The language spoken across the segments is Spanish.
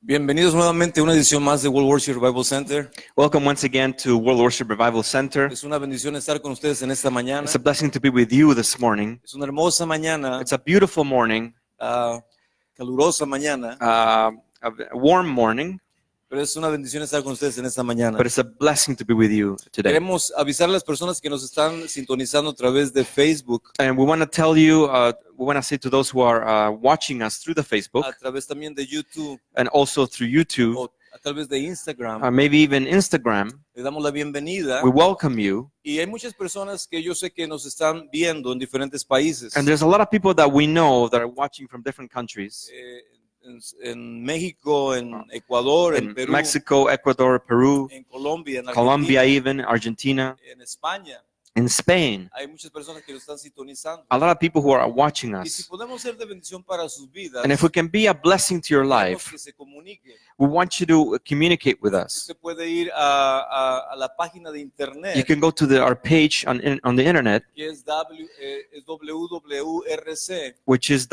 Bienvenidos nuevamente a una edición más de World Worship Revival Center. Welcome once again to World Worship Revival Center. Es una bendición estar con ustedes en esta mañana. It's a blessing to be with you this morning. Es una hermosa mañana, It's a beautiful morning, calurosa mañana, a warm morning, pero es una bendición estar con ustedes en esta mañana. but it's a blessing to be with you today. Queremos avisar a las personas que nos están sintonizando a través de Facebook, And we want to tell you, we want to say to those who are watching us through the a Facebook través también de YouTube and also through YouTube, o a través de Instagram. maybe even Instagram, Les damos la bienvenida. we welcome you. Y hay muchas personas que yo sé que nos están viendo en diferentes países. And there's a lot of people that we know that are watching from different countries. En México, en Ecuador, en In Perú, Mexico, Ecuador, Peru, en Colombia, en Colombia Argentina, even, Argentina, en España. in Spain. Hay muchas personas que lo están sintonizando. A lot of people who are watching Y si us. podemos ser de bendición para sus vidas, And if we can be a blessing to your queremos life, que se comunique. we want you to communicate with us. Usted puede ir a la página de You internet, can go to our page on the internet, que es www.rc.ca, which is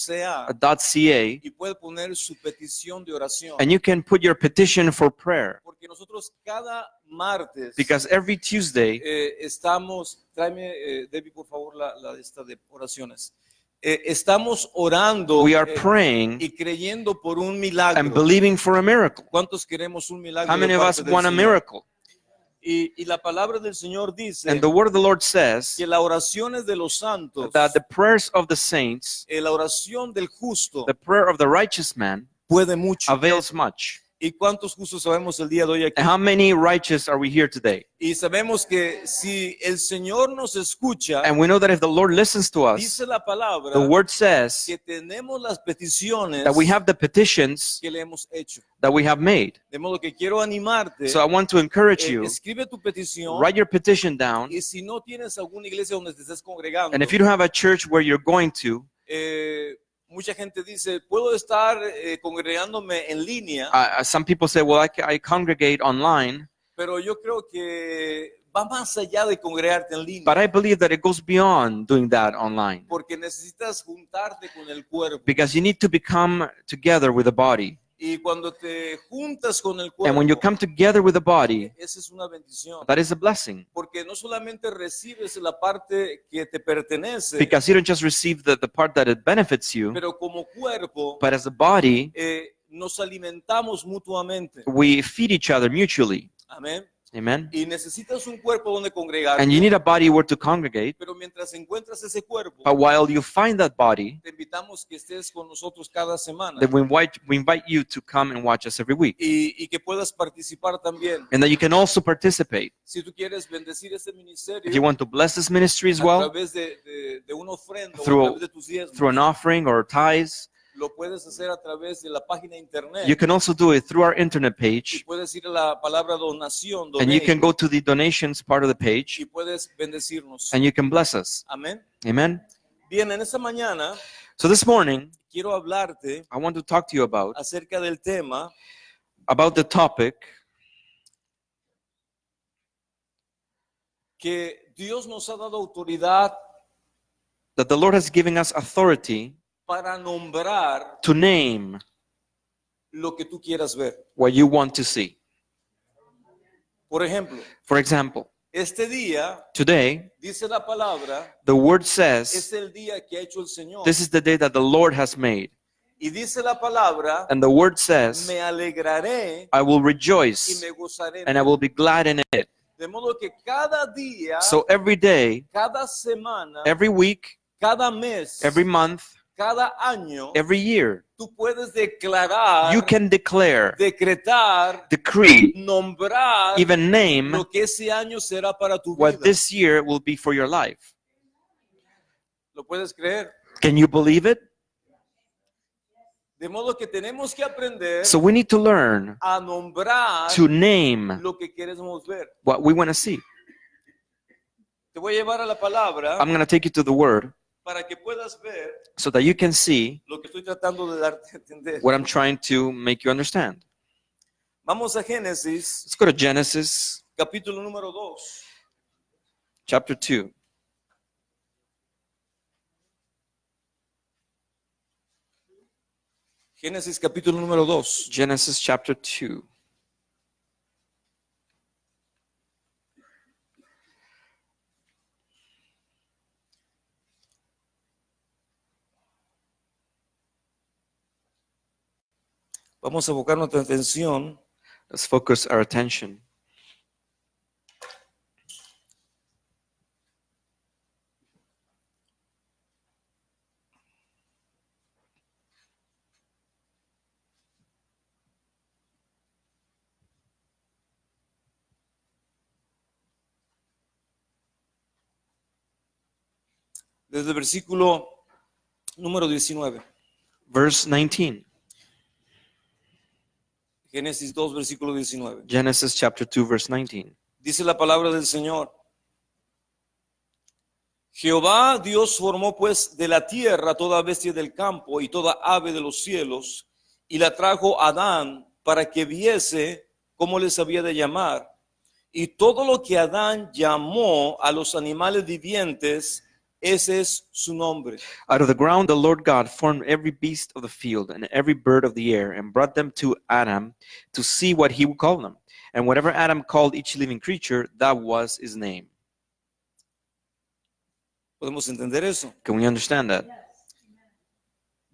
www.rc.ca, y puede poner su petición de oración. and you can put your petition for prayer. Porque nosotros cada martes Because every Tuesday, estamos, tráeme, Debbie, por favor, la lista de oraciones. Estamos orando we are praying y creyendo por un milagro. and believing for a miracle. ¿Cuántos queremos un milagro? How many de of parte us del want a Señor? miracle? Y la palabra del Señor dice And the word of the Lord says que las oraciones de los santos, that the prayers of the saints, la oración del justo, the prayer of the righteous man, puede mucho. avails much. ¿Y cuántos justos sabemos el día de hoy aquí? And how many righteous are we here today? Y sabemos que si el Señor nos escucha, And we know that if the Lord listens to us, dice la palabra the word says que tenemos las peticiones that we have the petitions que le hemos hecho. that we have made. De modo que quiero animarte. So I want to encourage you, Escribe tu petición. write your petition down, Y si no tienes alguna iglesia donde te estés congregando, and if you don't have a church where you're going to, mucha gente dice, puedo estar congregándome en línea, some people say, well, I congregate online, pero yo creo que va más allá de congregarte en línea, but I believe that it goes beyond doing that online, porque necesitas juntarte con el cuerpo. because you need to become together with the body. Y cuando te juntas con el And when you cuerpo, come together with the body, esa es una bendición. that is a blessing, Porque no solamente recibes la parte que te pertenece, because you don't just receive the part that it benefits you, pero como cuerpo but as a body, nos alimentamos mutuamente. we feed each other mutually. Amén. Amen. Y necesitas un cuerpo donde congregarte. And you need a body where to congregate, Pero mientras encuentras ese cuerpo, but while you find that body, te invitamos que estés con nosotros cada semana then we invite you to come and watch us every week, y que puedas participar también. and that you can also participate. Si tú quieres bendecir este ministerio If you want to bless this ministry as a well, través de una ofrenda o a through través de tus diezmos, through an offering or tithes, lo puedes hacer a través de la página internet. you can also do it through our internet Y page, puedes ir a la palabra donación, and you donate, can go to the donations part of the page, y puedes bendecirnos. and you can bless us. Amén. Amen. Bien, en esta mañana So this morning, quiero hablarte I want to talk to you about acerca del tema the topic que Dios nos ha dado autoridad that the Lord has given us authority para nombrar to name lo que tú quieras ver. what you want to see. Por ejemplo, For example, este día, today, dice la palabra, the word says, es el día que ha hecho el Señor. this is the day that the Lord has made. Y dice la palabra, And the word says, me alegraré I will y rejoice me gozaré. and I will be glad in it. De modo que cada día, So every day, cada semana, every week, cada mes, every month, cada año, every year, tú puedes declarar, you can declare, decretar, decree, nombrar even name lo que ese año será para tu what vida. this year will be for your life. ¿Lo puedes creer? Can you believe it? De modo que tenemos que aprender So we need to learn a nombrar to name lo que queremos ver. what we want to see. Te voy a llevar a la palabra I'm going to take you to the word para que puedas ver so that you can see lo que estoy tratando de darte a entender. what I'm trying to make you understand. Vamos a Génesis, Let's go to Genesis capítulo número 2. chapter 2. Génesis capítulo número 2. Genesis chapter 2. Vamos a enfocar nuestra atención Let's focus our attention desde el versículo número 19. verse 19. Génesis 2, versículo 19. Genesis chapter 2 verse 19. Dice la palabra del Señor. Jehová Dios formó pues de la tierra toda bestia del campo y toda ave de los cielos, y la trajo a Adán para que viese cómo les había de llamar. Y todo lo que Adán llamó a los animales vivientes, ese es su nombre. Out of the ground the Lord God formed every beast of the field and every bird of the air, and brought them to Adam to see what he would call them. And whatever Adam called each living creature, that was his name. ¿Podemos entender eso? Can we understand that?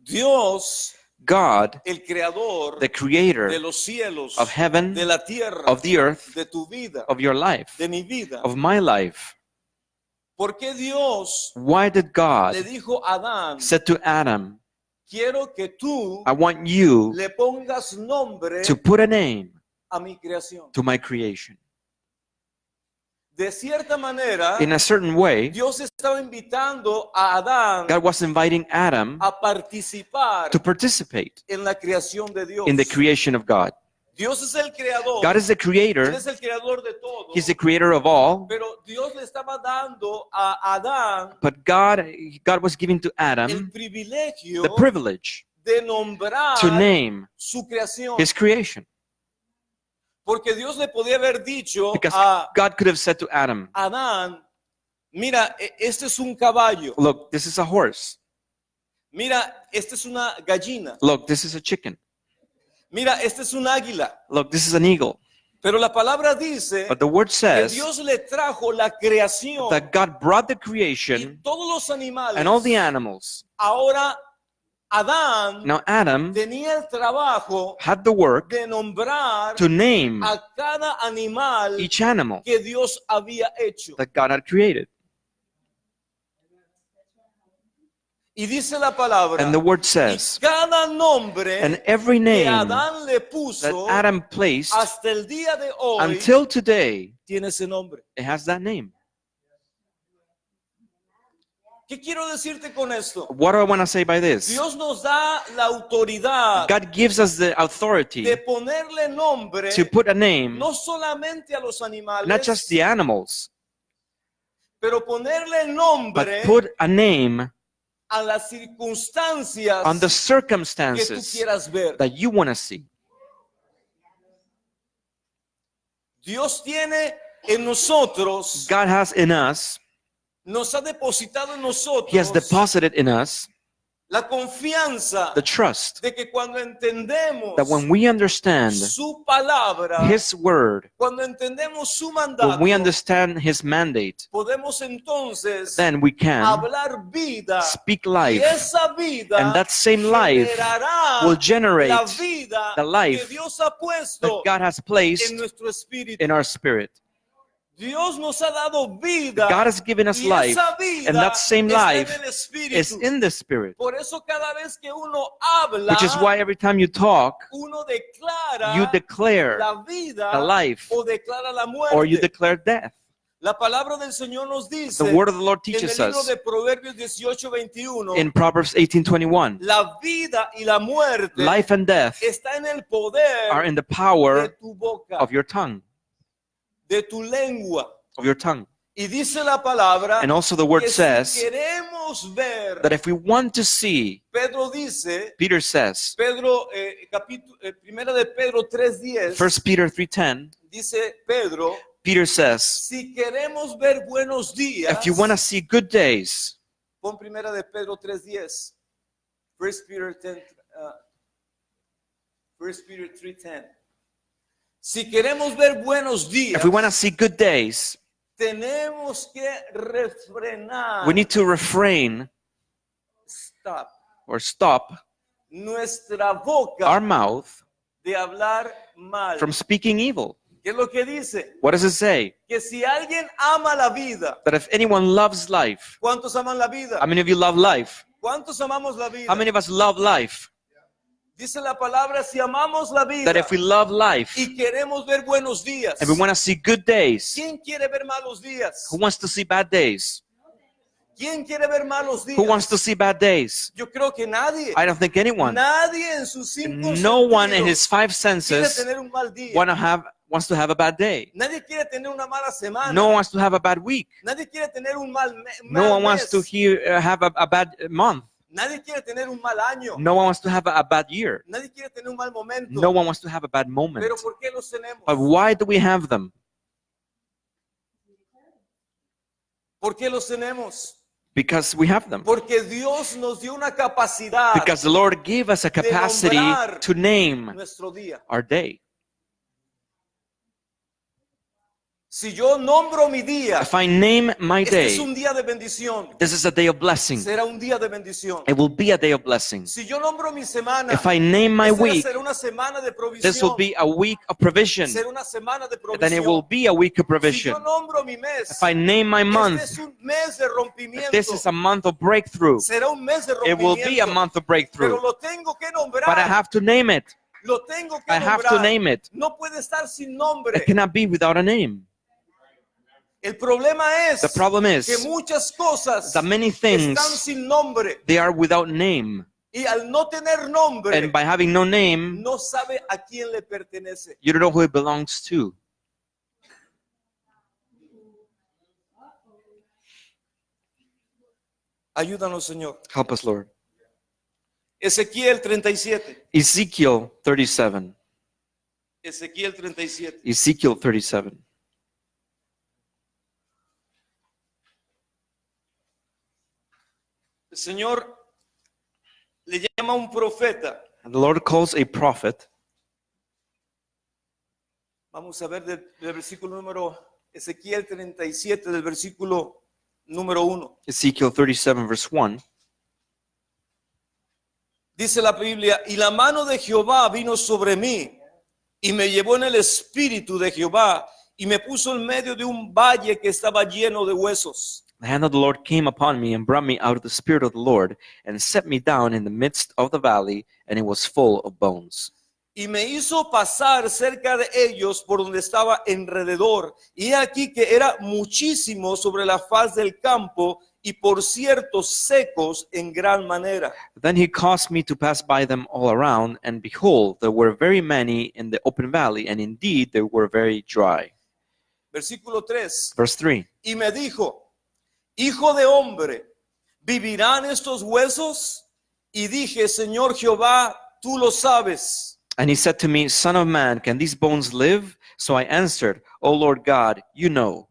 Dios, God, el creador the creator de los cielos, of heaven, de la tierra, of the earth, de tu vida, of your life, de mi vida. of my life. ¿Por qué Dios Why did God le dijo a Adán, said to Adam, quiero que tú I want you le pongas nombre to put a name a mi creación? to my creation? De cierta manera, In a certain way, Dios estaba invitando a Adán God was inviting Adam a participar to participate en la creación de Dios. in the creation of God. Dios es el creador. God is the Él creator. es el creador de todo. He's the creator of all. Pero Dios le estaba dando a Adán But God was giving to el Adam privilegio the privilege de nombrar to name su creación. his creation. Porque Dios le podía haber dicho Because a God could have said to Adam, Adán, mira, este es un caballo. look, this is a horse. Mira, esta es una gallina. Look, this is a chicken. Mira, este es un águila. Look, this is an eagle. Pero la palabra dice But the word que says Dios le trajo la creación that God brought the y creation todos los animales. and all the animals. Ahora Adán Now Adam tenía el trabajo had the work de nombrar to name a cada animal each animal que Dios había hecho. that God had created. Y dice la palabra, And the word y says, cada nombre and every que name Adán le that puso Adam placed hasta el día de hoy until today, tiene ese nombre. it has that name. ¿Qué quiero decirte con esto? What do I want to say by this? Dios nos da la autoridad God gives us the authority de ponerle nombre to put a name, no solamente a los animales, not just the animals, pero ponerle but nombre put a name a las circunstancias on the que tú circumstances quieras ver. that you want to see. Dios tiene en nosotros, God has in us, nos ha depositado en He has nosotros deposited in us la confianza the trust de que cuando entendemos that when we understand su palabra, His word, cuando entendemos su when mandato, we understand His mandate, podemos entonces then we can hablar vida speak y life, esa vida and that same life generará will generate la vida the life que Dios ha that puesto God has en placed nuestro espíritu. in our spirit. Dios nos ha dado vida God has given us y life, esa vida and that same está life en el espíritu. is in the spirit. Por eso cada vez que uno habla, Which is why every time you talk, uno declara you declare la vida the life o declara la muerte. or you declare death. La palabra del Señor nos dice The word of the Lord en el teaches libro us de Proverbios 18:21, in Proverbs 18:21, la vida y la muerte life and death está en el poder are in the de power tu boca, of your tongue, de tu lengua. of your tongue. Y dice la palabra And also the word que si says queremos ver, that if we want to see, Pedro dice, Peter says, primera de Pedro 3:10, 1 Peter 3:10, dice Pedro, Peter says, si queremos ver buenos días, if you want to see good days, pon primera de Pedro 3:10, 1 Peter 10, 1 Peter 3:10. Si queremos ver buenos días, If we want to see good days, tenemos que refrenar, we need to refrain stop, or stop nuestra boca our mouth de hablar mal. from speaking evil. ¿Qué es lo que dice? What does it say? Que si alguien ama la vida, That if anyone loves life, ¿cuántos aman la vida? how many of you love life? ¿Cuántos amamos la vida? How many of us love life? Dice la palabra, si amamos la vida That if we love life y queremos ver buenos días, and we want to see good days, ¿quién quiere ver malos días? who wants to see bad days? ¿Quién quiere ver malos días? Who wants to see bad days? Yo creo que nadie. I don't think anyone. Nadie en sus cinco No one in sentidos his five quiere senses tener un mal día. wants to have a bad day. Nadie quiere tener una mala semana. No one wants to have a bad week. Nadie quiere tener un mal No one wants to have a bad month. Nadie quiere tener un mal año. No one wants to have a bad year. Nadie quiere tener un mal momento. No one wants to have a bad moment. Pero ¿por qué los tenemos? But why do we have them? ¿Por qué los tenemos? Because we have them. Porque Dios nos dio una capacidad Because the Lord gave us a capacity to name nuestro día. our day. Si yo nombro mi día, If I name my este es day, un día de bendición. this is a day of blessing. Será un día de bendición. It will be a day of blessing. Si yo nombro mi semana, If I name my esta week, será una semana de this will provisión. be a week of provision. Será una semana de Then it will provisión. be a week of Si yo provision. nombro mi mes, If I name my month, este es un mes de rompimiento. this is a month of breakthrough. Será un mes de It will be a rompimiento. month of Pero breakthrough. lo tengo que But I nombrar. have to name it. Lo tengo que I have to nombrar. name it. No puede estar sin It nombre. cannot be without a name. El problema es The problem que is muchas cosas that many things, están sin nombre they are without name. y al no tener nombre And by having no name, no sabe a quién le pertenece. you don't know who it belongs to. Ayúdanos, Señor. Help us, Lord. Ezequiel 37. Ezekiel 37. Ezequiel 37. Ezekiel 37. El Señor le llama a un profeta. And the Lord calls a prophet. Vamos a ver del versículo número, Ezequiel 37, del versículo número 1. Ezekiel 37, verse 1. Dice la Biblia, y la mano de Jehová vino sobre mí, y me llevó en el espíritu de Jehová, y me puso en medio de un valle que estaba lleno de huesos. The hand of the Lord came upon me and brought me out of the spirit of the Lord and set me down in the midst of the valley, and it was full of bones. Y me hizo pasar cerca de ellos por donde estaba alrededor, y he aquí que era muchísimo sobre la faz del campo, y por cierto secos en gran manera. Then he caused me to pass by them all around, and behold, there were very many in the open valley, and indeed they were very dry. Versículo 3. Verse 3. Y me dijo, hijo de hombre, ¿vivirán estos huesos? Y dije, Señor Jehová, tú lo sabes. And he said to me, Son of man, can these bones live? So I answered, O Lord God, you know.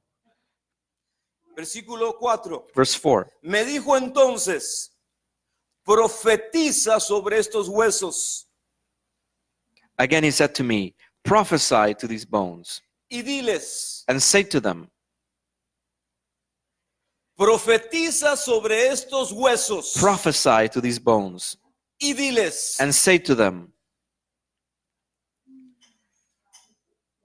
Versículo 4. Verse 4. Me dijo entonces, profetiza sobre estos huesos Again he said to me, Prophesy to these bones, y diles, and say to them, profetiza sobre estos huesos Prophesy to these bones, y diles, and say to them,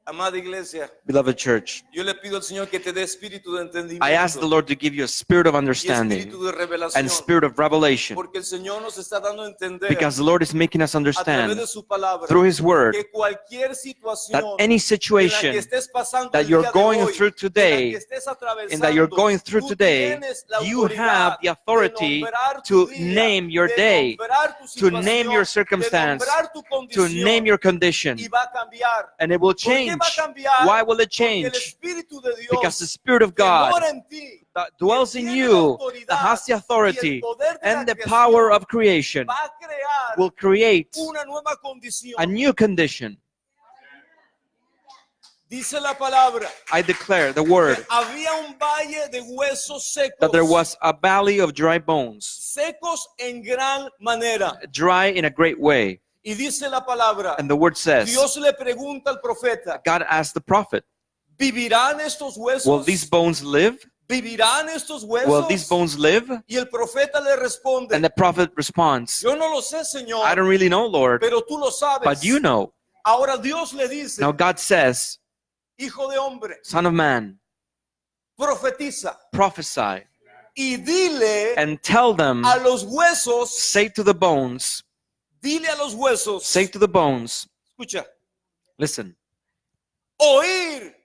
amada iglesia, Beloved church, yo le pido al Señor que te dé espíritu de I ask the entendimiento Lord to give you a spirit of y understanding espíritu de revelación, and spirit of revelation, porque el Señor nos está dando a entender because the Lord is making us a través understand de su palabra through his word que cualquier that situación any en la que situation estés pasando that el you're día de going hoy, through en la que today estés and that you're atravesando, going through tú today, tienes la you autoridad have the authority de nombrar to tu día, name your de day, nombrar tu to situación, name your de circumstance, nombrar tu to condición, name your condition, y va a cambiar. and it will ¿Por qué change. va a cambiar? Why will it Porque el change? Espíritu de Dios Because the Spirit of que God mora en ti, that que dwells in tiene la you, autoridad that has the y el authority poder de la and the creación, power of creation, va a crear will create una nueva condición. a new condition. Dice la palabra I declare the que word había un valle de huesos secos, that there was a valley of dry bones, secos en gran manera. dry in a great way. Y dice la palabra, And the word says, Dios le pregunta al profeta, God asked the prophet, ¿vivirán estos huesos? will these bones live? ¿Vivirán estos Will these huesos? bones live? Y el profeta le responde, And the prophet responds, yo no lo sé, I Señor, don't really know, Lord, pero tú lo sabes. but you know. Ahora Dios le dice, Now God says, hijo de hombre, Son of man, profetiza prophesy y dile and tell them, a los huesos, say to the bones, dile a los huesos, say to the bones, escucha, listen, oír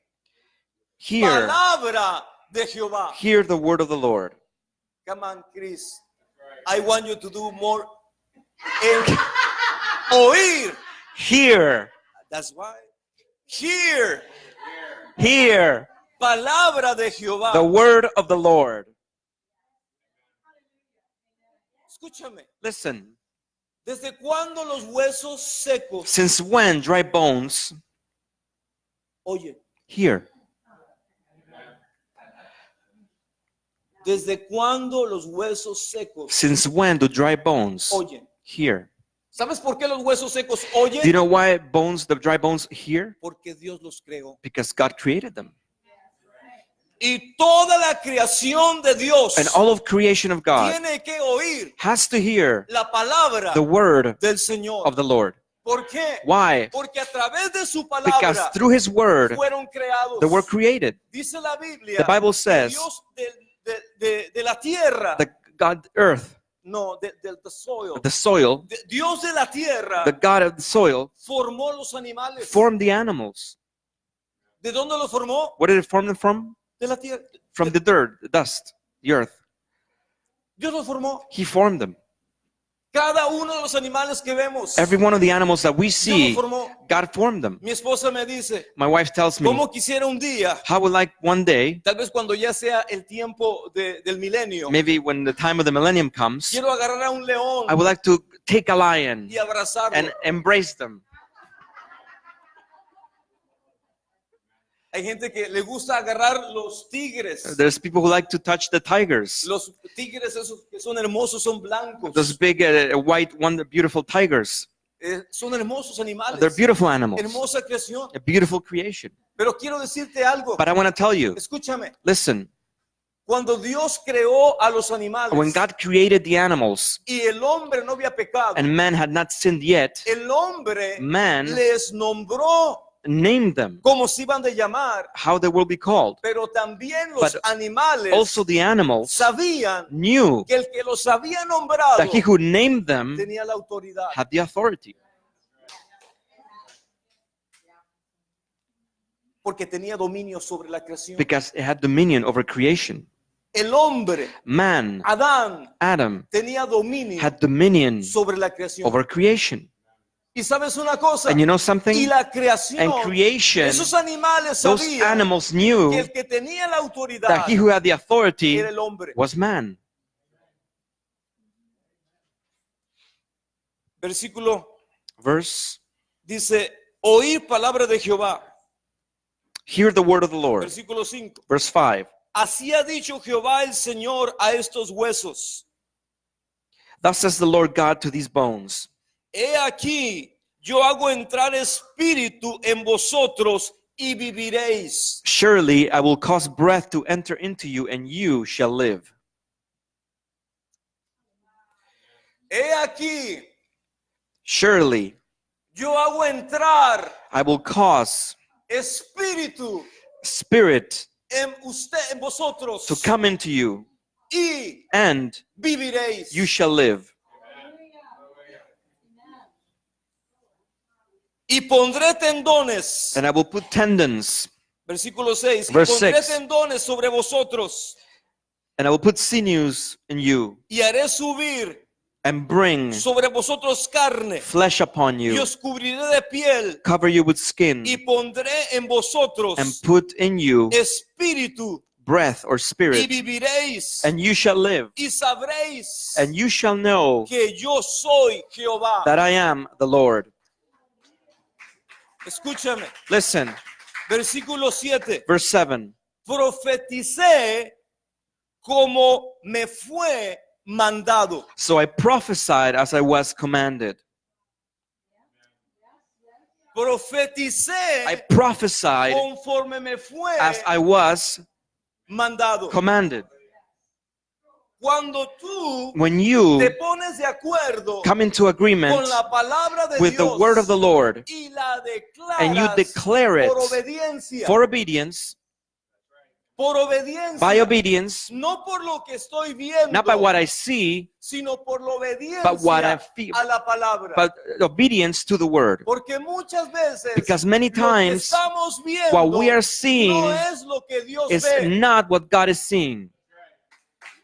hear, palabra de Jehová. hear the word of the Lord. Come on, Chris. I want you to do more. Oír. Hear, That's why. Hear. hear Palabra de Jehová. the word of the Lord. Escúchame. Listen, ¿Desde cuándo los huesos secos since when dry bones oyen? hear? ¿Desde cuándo los huesos secos Since when do dry bones oyen? hear? ¿Sabes por qué los huesos secos Do you oyen? know why the dry bones hear? Porque Dios los creó. Because God created them. Y toda la creación de Dios And all of creation of God tiene que oír has to hear la palabra the word del Señor. of the Lord. ¿Por qué? Why? Porque a través de su Because palabra through his word fueron creados. they were created. Dice la Biblia, The Bible que says Dios de la tierra, the God earth, no, the soil, the soil, Dios de la tierra the God of the soil formó los animales. formed the animals. ¿De dónde los formó? Where did it form them from? De la tierra. From the dirt, the dust, the earth. Dios los formó. He formed them. Cada uno de los animales que vemos, Every one of the animals that we Dios see, los formó. God formed them. Mi esposa me dice, My wife tells me, ¿cómo quisiera un día, how would like one day, tal vez cuando ya sea el tiempo del milenio, maybe when the time of the millennium comes, quiero agarrar a un león I would like to take a lion y abrazarlo? and embrace them. Hay gente que le gusta agarrar los tigres. There's people who like to touch the tigers. Los tigres esos que son hermosos, son blancos. Those big, white, beautiful tigers. Son hermosos animales. They're beautiful animals. Hermosa creación. A beautiful creation. Pero quiero decirte algo. But I want to tell you, Escúchame. listen, Cuando Dios creó a los animales when God created the animals y el hombre no había pecado, and man had not sinned yet, el hombre man les nombró named them como se iban de llamar, how they will be called. pero también los But animales Also the animals sabían knew que el que los había nombrado that he who named them tenía la autoridad, had the authority porque tenía dominio sobre la creación. because it had dominion over creation. El hombre, Man, Adán, Adam, tenía dominio had dominion sobre la creación. over creation. Y sabes una cosa, And you know y something? la creación, And creation, esos animales those sabían animals que knew el que tenía la autoridad that he who had the authority era el hombre. was man. Versículo Verse, dice, oír palabra de Jehová. hear the word of the Lord. Versículo 5. Verse 5, Así ha dicho Jehová el Señor a estos huesos. thus says the Lord God to these bones, He aquí, yo hago entrar espíritu en vosotros y viviréis. surely I will cause breath to enter into you and you shall live. He aquí, Surely yo hago entrar I will cause espíritu spirit en usted, en vosotros, to come into you y and viviréis. you shall live. Y pondré tendones. And I will put tendons Versículo 6. Y Verse pondré 6. tendones sobre vosotros and I will put sinews in you y haré subir and bring sobre vosotros carne flesh upon y you, os cubriré de piel cover you with skin y pondré en vosotros and put in you espíritu breath or y spirit viviréis and you shall live y sabréis and you shall know que yo soy Jehová. that I am the Lord. Escúchame, Listen, versículo 7. verse 7. Profeticé como me fue mandado. So I prophesied as I was commanded. profeticé I prophesied conforme me fue as I was mandado. commanded. Cuando tú When you te pones de acuerdo come into agreement con la palabra de with the Dios word of the Lord y la and you declaras declare it por obediencia, for obedience, por obediencia, by obedience, no por lo que estoy viendo, not by what I see, sino por la but what I obediencia feel, a la palabra. but obedience to the word. Porque muchas veces Because many lo que times estamos viendo what we are seeing no es lo que Dios is ve. not what God is seeing.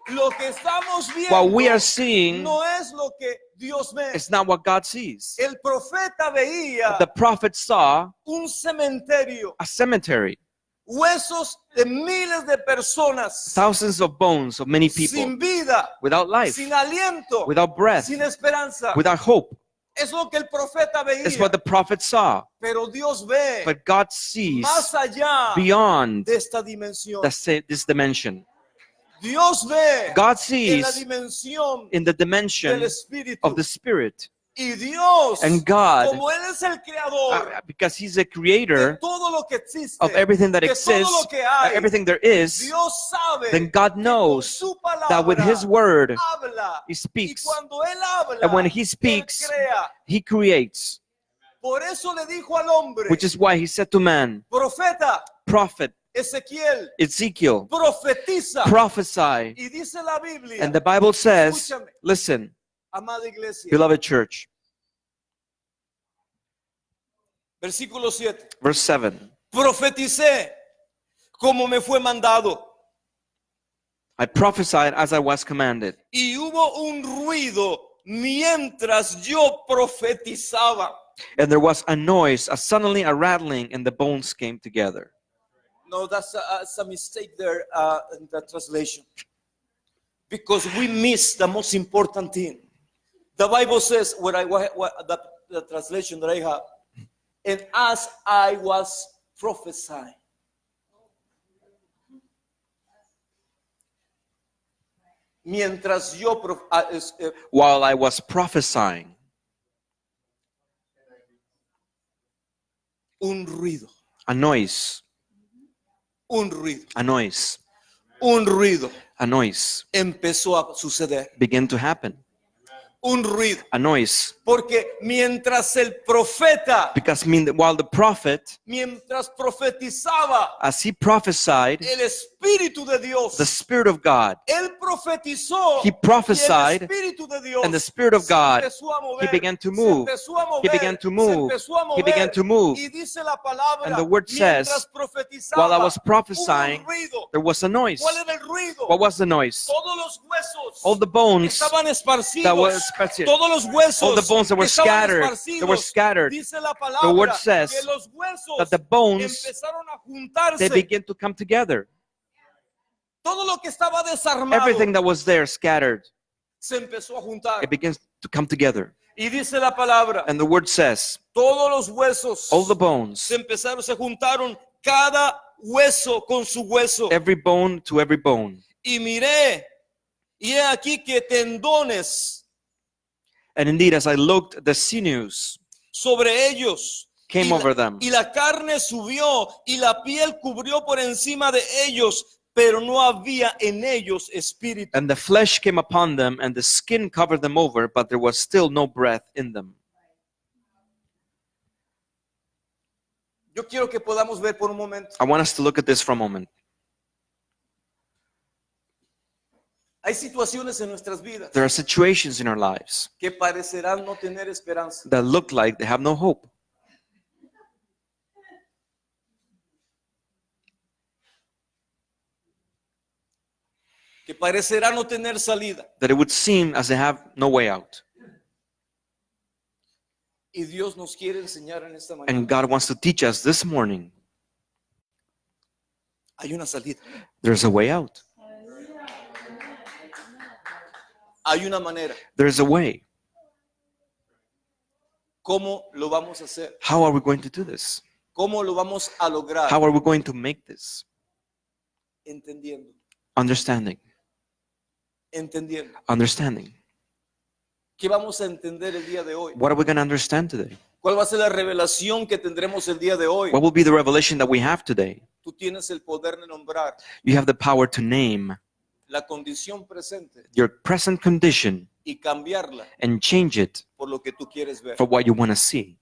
Lo que estamos What viendo we are seeing no es lo que Dios ve. is not what God sees. El profeta veía The prophet saw un cementerio, a cemetery, huesos de miles de personas thousands of bones of many people sin vida, without life, sin aliento, without breath, sin esperanza. without hope. Es lo que el profeta It's veía. what the prophet saw. Pero Dios ve But God sees más allá beyond de esta dimensión. this dimension. Dios ve God en la sees dimensión in the del dimension Espíritu. of the Spirit. Y Dios, And God, como Él es el creador because He's the de creator todo lo que existe, of everything that de todo lo exists, que hay, everything there is, Dios sabe then God que con knows su that with palabra His word, habla. He Y speaks. cuando Él habla, And when He Él speaks, crea. He creates. Por eso le dijo al hombre, Which is why He said to man, profeta, prophet, Ezequiel, Ezekiel, profetiza. prophesy. Y dice la Biblia, And the Bible says, escúchame, listen, amada iglesia, beloved church, versículo 7. verse 7. Profeticé como me fue mandado. I prophesied as I was commanded. Y hubo un ruido mientras yo profetizaba. And there was a noise, suddenly a rattling, and the bones came together. No, that's a mistake there in the translation. Because we miss the most important thing. The Bible says, the translation that I have, and as I was prophesying. Mientras yo While I was prophesying, un ruido, a noise, un ruido, a noise, un ruido a noise empezó a suceder. began to happen. Un ruido. A noise. Porque mientras el profeta, Because while the prophet, mientras profetizaba, as he prophesied, el Espíritu de Dios, the Spirit of God, él profetizó, he prophesied, y el Espíritu de Dios and the Spirit of se God, empezó a mover, he began to se move. empezó a mover, He began to se move. empezó a mover, He began to move. y dice la palabra, And the word says, mientras profetizaba, while I was hubo prophesying, un ruido. there was a noise. ¿Cuál era el ruido? What was the noise? Todos los huesos All the bones estaban esparcidos. that were scattered. Todos los huesos All the bones that were que estaban scattered. esparcidos. They were scattered. Dice la palabra The word says que los huesos that the bones, empezaron a juntarse. they begin to come together. Todo lo que estaba desarmado Everything that was there scattered, se empezó a juntar. it begins to come together. Y dice la palabra, And the word says, todos los huesos all the bones, se juntaron cada hueso con su hueso. every bone to every bone. Y miré, y he aquí que tendones And indeed, as I looked, the sinews sobre ellos. came over them. Y la carne subió y la piel cubrió por encima de ellos, pero no había en ellos espíritu. And the flesh came upon them, and the skin covered them over, but there was still no breath in them. Yo quiero que podamos ver por un momento. I want us to look at this for a moment. Hay situaciones en nuestras vidas There are situations in our lives que parecerán no tener esperanza. that look like they have no hope. Que parecerá no tener salida. That it would seem as they have no way out. Y Dios nos quiere enseñar en esta mañana. And God wants to teach us this morning, Hay una salida. there's a way out. Hay una manera. There's a way. ¿Cómo lo vamos a hacer? How are we going to do this? ¿Cómo lo vamos a lograr? How are we going to make this? Entendiendo. Understanding. Entendiendo. Understanding. ¿Qué vamos a entender el día de hoy? What are we going to understand today? ¿Cuál va a ser la revelación que tendremos el día de hoy? What will be the revelation that we have today? Tú tienes el poder de nombrar You have the power to name la condición presente your present condition y cambiarla and change it por lo que tú quieres ver. for what you want to see.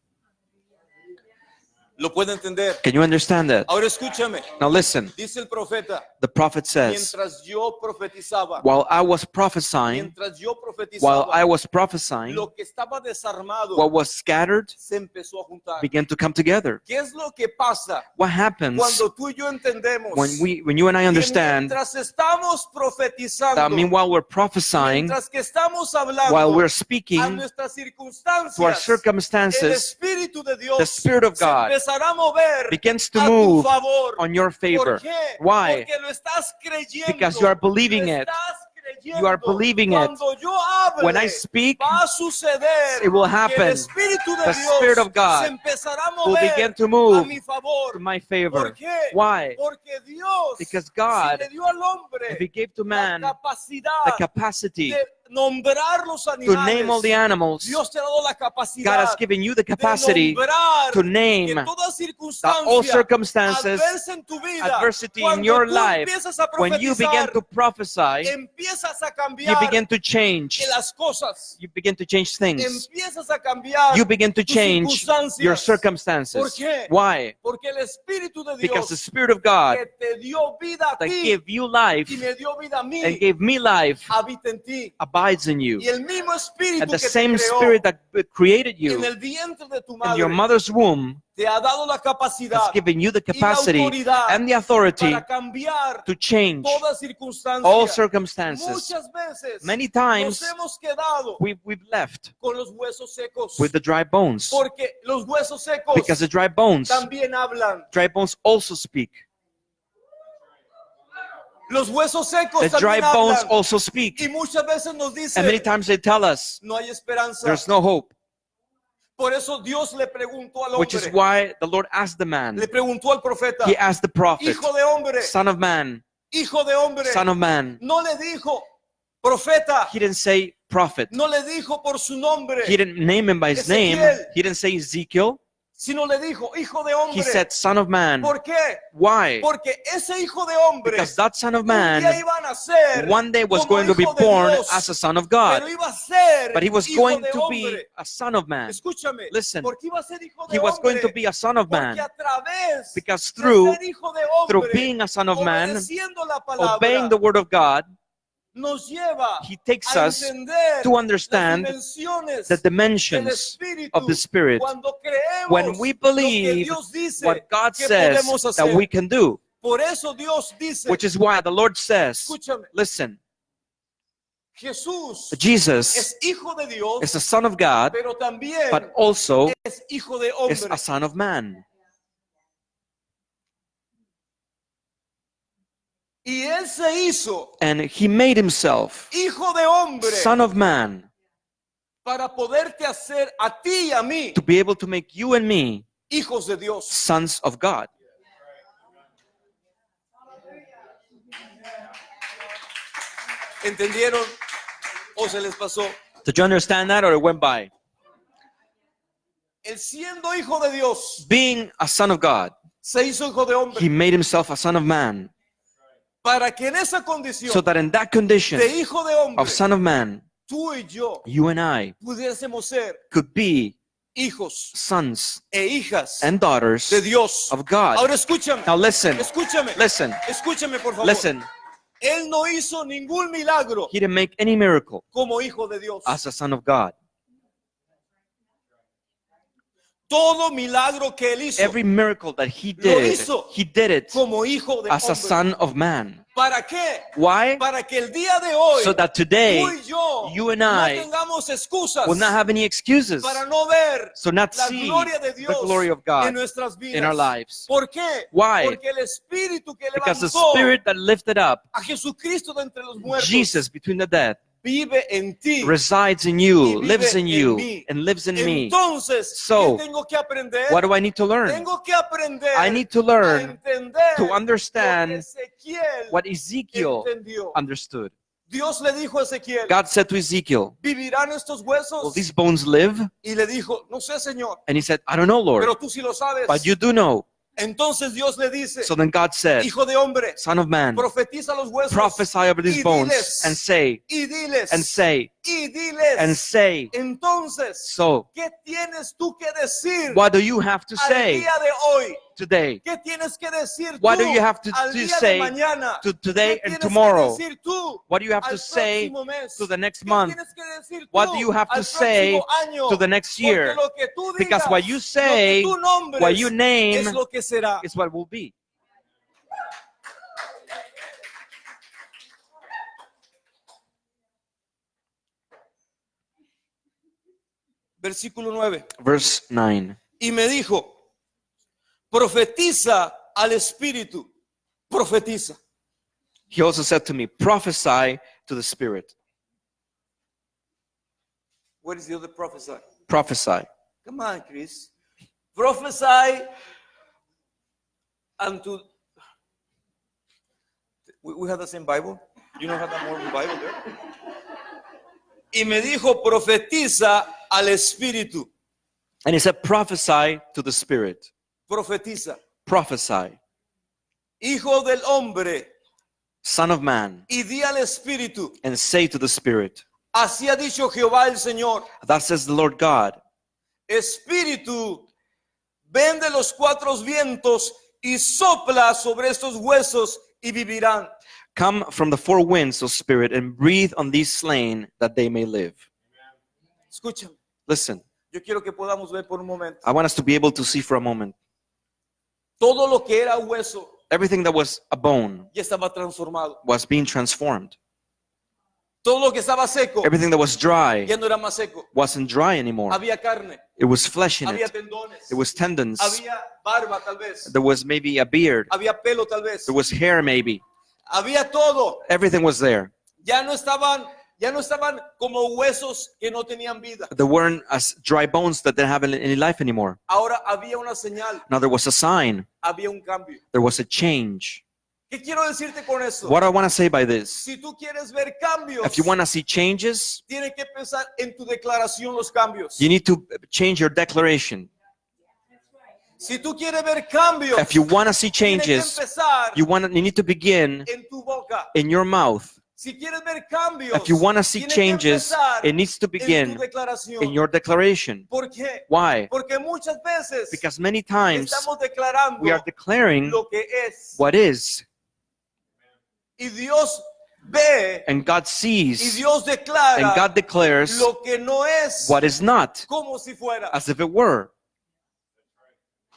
¿Lo puede entender? Can you understand that? Ahora escúchame. Now listen, Dice el profeta, the prophet says, mientras yo profetizaba, while I was prophesying, mientras yo while I profetizaba, was prophesying, lo que estaba desarmado what was scattered se empezó a juntar. began to come together. ¿Qué es lo que pasa What happens cuando tú y yo entendemos when you and I que understand mientras estamos profetizando, that meanwhile we're prophesying, mientras que estamos hablando while we're a speaking nuestras to our circunstancias, el circumstances, Espíritu de Dios the Spirit of se God empezará a mover begins to a tu move favor. on your ¿Por favor. qué? Why? Porque lo estás creyendo. Because you are believing Lo it. estás creyendo. You are believing it. Cuando yo hable, When I speak, va a suceder it will que el happen. Espíritu de The Dios Spirit of God se empezará a will mover begin to a move mi favor. to my ¿Por favor. qué? Why? Porque Dios, Because God, si le dio al hombre if He gave to la man capacidad the capacity de nombrar los to animales, name all the animals, Dios te ha dado la capacidad God has given you the de capacity nombrar to name que toda that all circunstancia circumstances, adversa en tu vida, adversity in cuando your tú life, empiezas a when you begin profetizar, to prophesy, empiezas a you cambiar begin to change. las cosas, You begin to change things. empiezas a cambiar You begin to tus change your circunstancias. ¿Por circumstances. qué? Why? Porque el Espíritu de Because the Dios Spirit of God que te dio vida a that ti gave you life y me dio vida a mí, and gave me life habita en ti. abides in you. Y el mismo Espíritu And the que te same creó Spirit that created en you el vientre de tu in your madre mother's womb te ha dado la has capacidad given you the y la capacity autoridad and the authority para cambiar to change toda circunstancia. all circumstances. Muchas veces Many nos times hemos quedado we've left con los huesos secos with the dry bones porque los huesos secos because the dry bones also speak. Los huesos secos The dry también bones hablan. also speak. Y muchas veces nos And many dicen, times they tell us no hay esperanza. there's no hope, Por eso Dios le preguntó al which is hombre, why the Lord asked the man, le preguntó al profeta, He asked the prophet, hijo de hombre, Son of man, hijo de hombre. Son of man. No le dijo, profeta, He didn't say prophet. no le dijo por su nombre, He didn't name him by his name. Ezequiel. He didn't say Ezekiel. sino le dijo, hijo de He hombre. said, Son of man. ¿Por qué? Why? Porque ese hijo de hombre Because that son of un día man iba a nacer one day was como going to be hijo de born Dios, as a son of God, pero iba a ser but he was hijo going de to be hombre. a son of man. Escúchame, Listen, porque iba a ser hijo de he was going hombre, to be a son of man porque a través because de through ser hijo de hombre, through being a son of man, obedeciendo la palabra, obeying the word of God, nos lleva he takes a us entender to understand las dimensiones the del dimensions Espíritu of the Spirit. cuando creemos When we lo que believe Dios dice what God que says podemos that hacer. we can do, Por eso Dios dice, which is why the Lord says, escúchame, listen, Jesús Jesus es hijo de Dios, is a son of God, pero también but also es hijo de is hombre. a son of man. Y él se hizo And he made himself hijo de hombre son of man para poderte hacer a ti y a mí to be able to make you and me hijos de Dios. sons of God. ¿Entendieron o se les pasó? Did you understand that or it went by? Él siendo hijo de Dios, Being a son of God, se hizo hijo de hombre he made himself a son of man para que en esa condición so that in that condition de hijo de hombre, of son of man, tú y yo you and I pudiésemos ser could be hijos sons e hijas and daughters de Dios. of God. Ahora escúchame, Now listen, escúchame, listen, escúchame por favor. listen. Él no hizo ningún milagro He didn't make any miracle como hijo de Dios. as a son of God. Todo milagro que él hizo Every miracle that he Lo did, hizo he did it como hijo de as a hombre. son of man. ¿Para qué? Why? Para que el día de hoy So that today tú y yo you and no I tengamos excusas will not have any excuses, para no ver so not la see gloria de the Dios glory of en God nuestras vidas. in our lives. ¿Por qué? Why? Porque el espíritu que Because the levantó spirit that lifted up a Jesucristo de entre los muertos Jesus between the dead vive en ti. resides in Y you, vive lives in en you, mí. and lives in me. Entonces, So, ¿qué tengo que aprender? What do I need to learn? Tengo que aprender I need to a learn entender to lo que understand Ezequiel what Ezekiel entendió. understood. Dios le dijo a Ezequiel, God said to Ezekiel, ¿vivirán estos will huesos? these bones live? Y le dijo, no sé, Señor, And he said, I don't know, Lord, pero tú sí lo sabes. but you do know. Entonces Dios le dice, So then God said, hijo de hombre, Son of man, profetiza los huesos prophesy over these y bones diles, and say, y diles, and say, y diles. and say. Entonces, So, ¿qué tienes tú que decir what do you have to al say día de hoy? today? ¿Qué tienes que decir What tú do you have to al día de say mañana? to today ¿Qué and tienes tomorrow? que decir tú What do you have al to say próximo mes? to the next ¿Qué month? tienes que decir What tú do you have to al say próximo año? to the next year? Porque lo que tú Because digas, what you say, lo que tú nombres, what you name es lo que será. is what will be. Versículo 9. Verse 9. Y me dijo, profetiza al Espíritu, profetiza. He also said to me, prophesy to the Spirit. What is the other prophesy? Prophesy. Come on, Chris. Prophesy unto. We have the same Bible. You don't have that more Bible there. Y me dijo, profetiza al Espíritu. And he said, prophesy to the Spirit. Profetiza. Prophesy. Hijo del hombre. Son of man. Y di al Espíritu. And say to the Spirit. Así ha dicho Jehová el Señor. Thus says the Lord God. Espíritu, ven de los cuatro vientos y sopla sobre estos huesos y vivirán. Come from the four winds, O Spirit, and breathe on these slain that they may live. Escúchame, Listen, yo quiero que podamos ver por un momento. I want us to be able to see for a moment. Todo lo que era hueso Everything that was a bone ya estaba transformado. was being transformed. Todo lo que estaba seco Everything that was dry ya no era más seco. wasn't dry anymore. Había carne, It was flesh in había it. tendones, It was tendons. había barba tal vez, There was maybe a beard. había pelo tal vez, There was hair maybe. había todo. Everything was there. Ya no estaban como huesos que no tenían vida. There weren't as dry bones that didn't have any life anymore. Ahora había una señal, Now there was a sign. había un cambio. There was a change. ¿Qué quiero decirte con eso? What I want to say by this, Si tú quieres ver cambios, if you want to see changes, tienes que pensar en tu declaración los cambios. you need to change your declaration. Si tú quieres ver cambios, If you want to see tienes que changes, empezar you need to begin en tu boca. in your mouth. Si quieres ver cambios, If you want to see tienes que changes, empezar it needs to en tu begin declaración. in your declaration. ¿Por qué? Why? Porque muchas veces Because many times estamos declarando we are declaring lo que es. what is, Y Dios ve and God y sees, Dios declara and God declares lo que no es what is not, como si fuera. as if it were.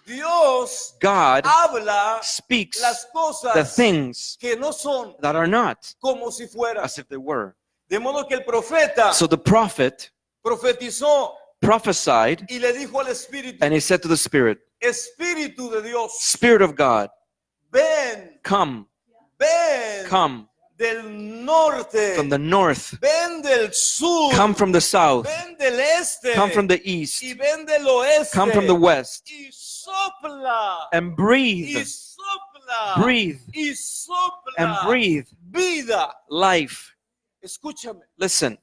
Dios God habla speaks las the cosas things que no son that are not como si fuera. as if they were. De modo que el profeta So the prophet profetizó prophesied, y le dijo al Espíritu, and he said to the Spirit, Espíritu de Dios, Spirit of God, ven, come, ven come del norte, from the north, ven del sur, come from the south, ven del este, come from the y east, ven del oeste, come from the west, y sopla, and y breathe, sopla, breathe, y sopla and breathe vida. life. Escúchame, Listen,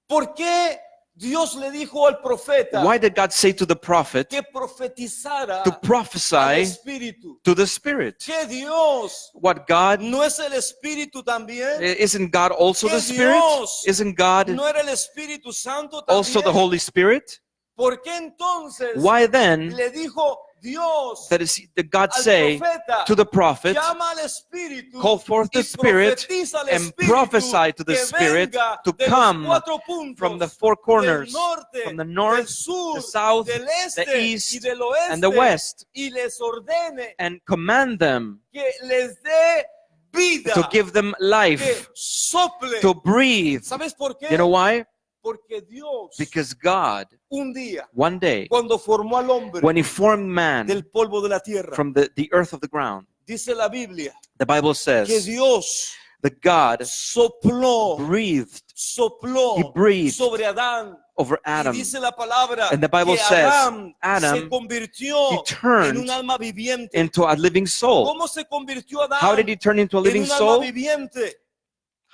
¿por qué Dios le dijo al profeta why did God say to the prophet que profetizara to al prophesy Espíritu? to the Spirit? Que Dios What, God? no es el Espíritu también, Isn't God also the Spirit? Isn't God no era el Espíritu Santo also the también. Holy Spirit? ¿Por qué entonces Why then le dijo Dios did God al say profeta, to the prophet, llama al Espíritu call forth the y Spirit profetiza al and Espíritu prophesy to the que Spirit venga to de los come cuatro puntos, from the four corners, del norte, from the del north, sur, the south, del este the east, y del oeste, and the west, y les ordene and command them que les dé vida, to give them que life, sople. to breathe. ¿Sabes por qué? You know why? Porque Dios Because God, un día, one day, cuando formó al hombre when He formed man del polvo de la tierra, from the earth of the ground, dice la Biblia the Bible que says Dios that God sopló, breathed sopló He breathed sobre Adán. over Y Adam. dice la palabra And the Bible que says, Adán Adam, se convirtió he turned en un alma viviente. into a living soul. ¿Cómo se convirtió Adán How did he turn into a en living un alma soul? viviente?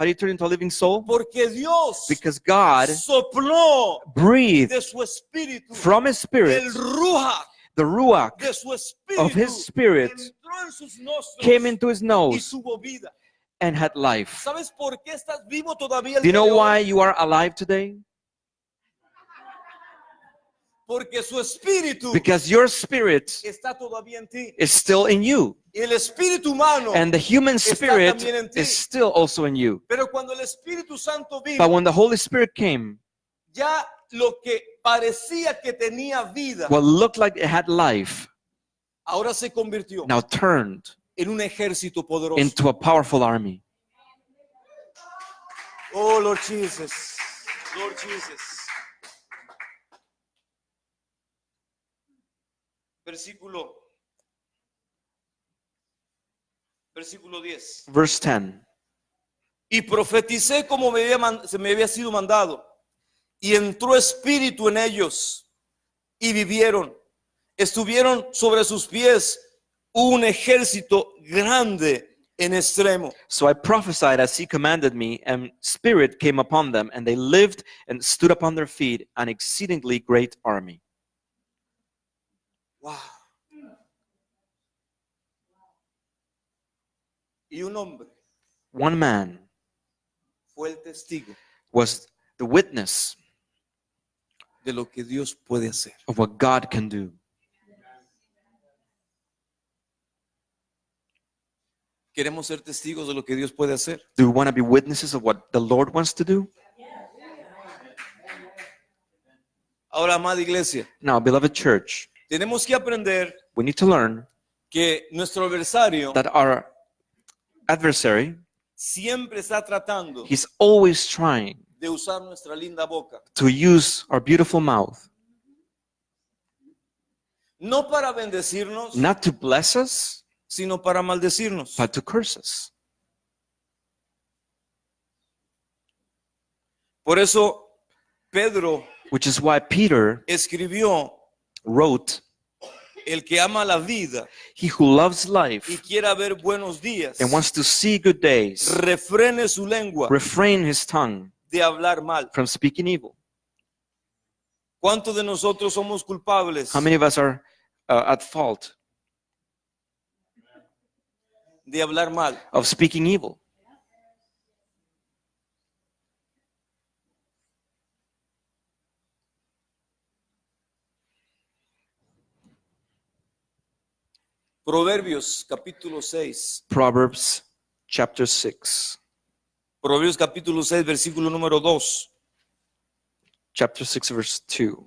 How do you turn into a living soul? Porque Dios Because God sopló breathed de su espíritu, from His Spirit, el ruach the Ruach de su of His espíritu Spirit entró en sus nostrils came into His y nose tuvo vida. and had life. ¿Sabes por qué estás vivo todavía el Do you día know de why hoy? you are alive today? Porque su espíritu Because your spirit está todavía en ti. is still in you, Y el espíritu humano. and the human Está spirit también en ti. is still also in you. Pero cuando el Espíritu Santo But vino, when the Holy Spirit came, ya lo que parecía que tenía vida, what looked like it had life ahora se convirtió now turned en un ejército poderoso. into a powerful army. Oh, Lord Jesus. Lord Jesus. Versículo 10. Verse 10. Y profeticé como se me había sido mandado. Y entró espíritu en ellos. Y vivieron. Estuvieron sobre sus pies un ejército grande en extremo. So I prophesied as He commanded me, and spirit came upon them, and they lived and stood upon their feet, an exceedingly great army. Wow. Y un hombre One man fue el testigo was the witness de lo que Dios puede hacer. of what God can do. ¿Queremos ser testigos de lo que Dios puede hacer? Do we want to be witnesses of what the Lord wants to do? Ahora, amada iglesia, Now, beloved church, tenemos que aprender we need to learn que nuestro adversario that our adversary, siempre está tratando he's always trying de usar nuestra linda boca, to use our beautiful mouth, no para bendecirnos, not to bless us, sino para maldecirnos. but to curse us. Por eso Pedro Which is why Peter escribió: wrote, el que ama la vida he who loves y life quiera ver buenos días, and wants to see good days, refrene su lengua refrain his tongue de hablar mal. from speaking evil. ¿Cuántos de nosotros somos culpables How many of us are at fault de hablar mal? of speaking evil? Proverbios capítulo 6. Proverbs chapter 6. Proverbios capítulo 6, versículo número 2. Chapter 6, verse 2.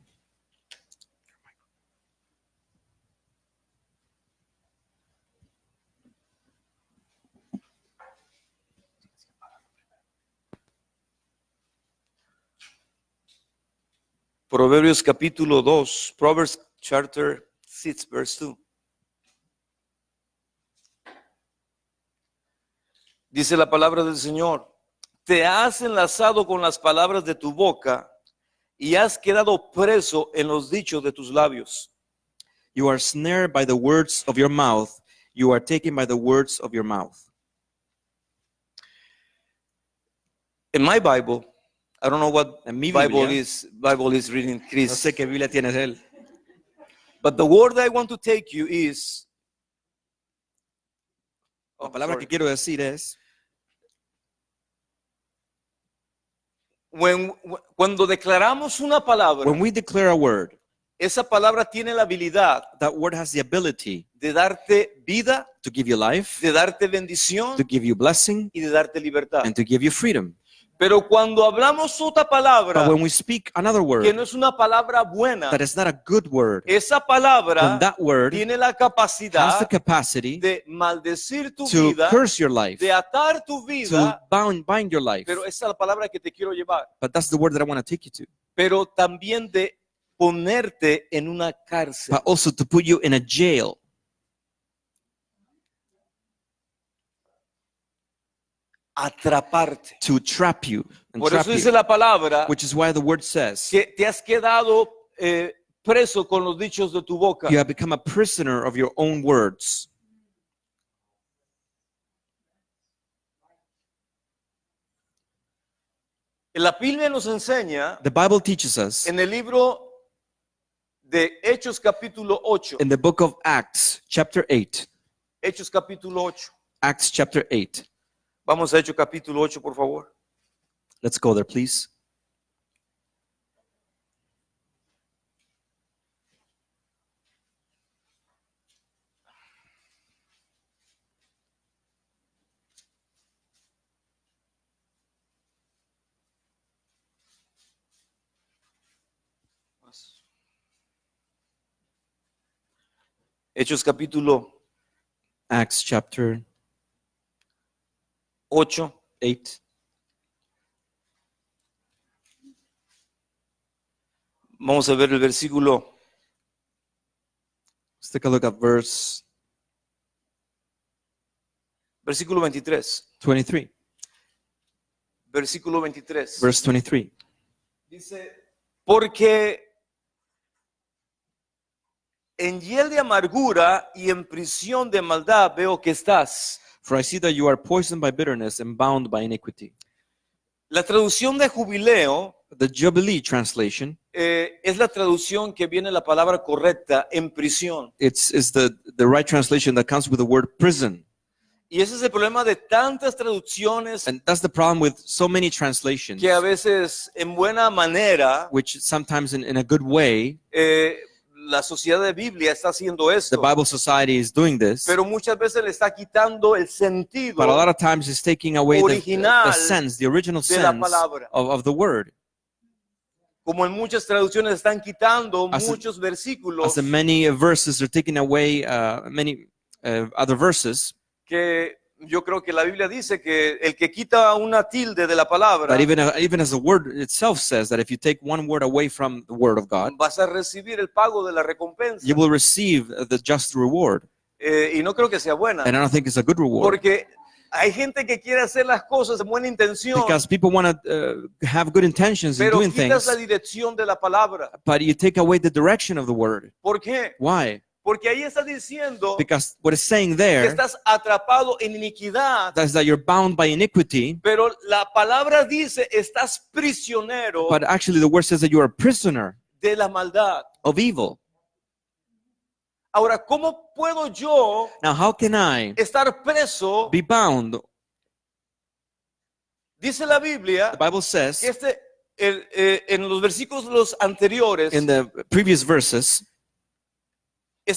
Proverbios capítulo 2. Proverbs chapter 6, verse 2. Dice la palabra del Señor: te has enlazado con las palabras de tu boca y has quedado preso en los dichos de tus labios. You are snared by the words of your mouth. You are taken by the words of your mouth. In my Bible, I don't know what En mi Bible Biblia, is reading no Chris, sé qué Biblia tienes él. but the word I want to take you is, La palabra que quiero decir es, cuando declaramos una palabra, when we declare a word, esa palabra tiene la habilidad that word has the ability de darte vida, to give you life, de darte bendición to give you blessing, y de darte libertad. and to give you freedom. Pero cuando hablamos otra palabra But when we speak another que word no es una palabra buena, that is not a good word, esa then palabra that word tiene la has the capacidad capacity de maldecir tu to vida, curse your life, de atar tu to vida, bind your life. pero esa es la palabra que te quiero llevar, But that's the word that I want to take you to. pero también de ponerte en una cárcel. But also to put you in a jail, Atraparte. to trap you and Por trap eso dice you. la palabra Which is why the word says, que te has quedado preso con los dichos de tu boca. you have become a prisoner of your own words. La Biblia nos enseña The Bible teaches us en el libro de Hechos capítulo 8. in the book of Acts, chapter 8. Hechos capítulo 8. Acts chapter 8. Vamos a Hechos capítulo 8, por favor. Let's go there, please. Hechos capítulo Acts chapter 8. 8. Vamos a ver el versículo Let's take a look at verse 23. 23. Versículo 23. Verse 23. Dice, porque en hiel de amargura y en prisión de maldad veo que estás. For I see that you are poisoned by bitterness and bound by iniquity. La traducción de jubileo The Jubilee translation, es la traducción que viene la palabra correcta, en prisión. it's the right translation that comes with the word prison. Y ese es el problema de tantas traducciones And that's the problem with so many translations, que a veces en buena manera which sometimes in a good way, la sociedad de Biblia está haciendo the esto, Bible Society is doing this, pero muchas veces le está quitando el sentido but a lot of times it's taking away the original sense, the original de la sense palabra. of the word. Como en muchas traducciones están quitando As in- muchos As versículos the many verses are taking away many other verses, que yo creo que la Biblia dice que el que quita una tilde de la palabra but even as the word itself says that if you take one word away from the word of God, vas a recibir el pago de la recompensa. you will receive the just reward. Y no creo que sea buena, And I don't think it's a good reward, porque hay gente que quiere hacer las cosas en buena intención, because people want to have good intentions in pero doing quitas things, la dirección de la palabra. but you take away the direction of the word. ¿Por qué? Why? Porque ahí está diciendo Because what it's saying que there estás atrapado en iniquidad, is that you're bound by iniquity, pero la palabra dice estás prisionero but actually the word says that you are a prisoner de la maldad. of evil. Ahora, ¿cómo puedo yo Now, how can I estar preso? be bound? Dice la Biblia The Bible says que en los versículos anteriores, in the previous verses,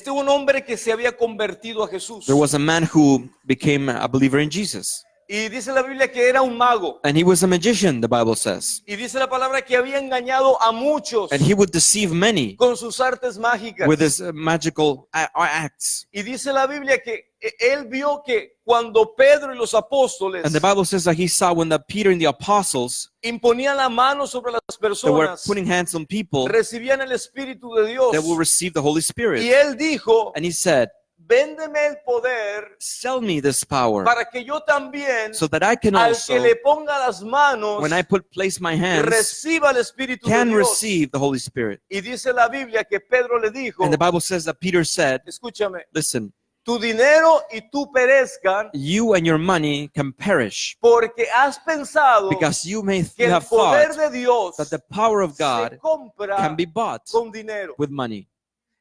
un hombre que se había convertido a Jesús. there was a man who became a believer in Jesus. Y dice la Biblia que era un mago. And he was a magician, the Bible says. Y dice la palabra que había engañado a muchos And he would deceive many con sus artes mágicas. with his magical acts. Y dice la Biblia que él vio que cuando Pedro y los apóstoles And the Bible says that he saw when Peter and the apostles imponían la mano sobre las that were personas, putting hands on people, recibían el Espíritu de Dios. they will receive the Holy Y Spirit. él dijo, And he said, véndeme el poder sell me this power para que yo también, so that I can al also, que le ponga las manos, when I place my hands, reciba el Espíritu de can Dios. receive the Holy Spirit. Y dice la Biblia que Pedro le dijo, And the Bible says that Peter said, escúchame, listen, tu dinero y tú perezcan you and your money can perish porque has pensado because you que el have poder thought de Dios that the power of se God compra can be bought con dinero. with money.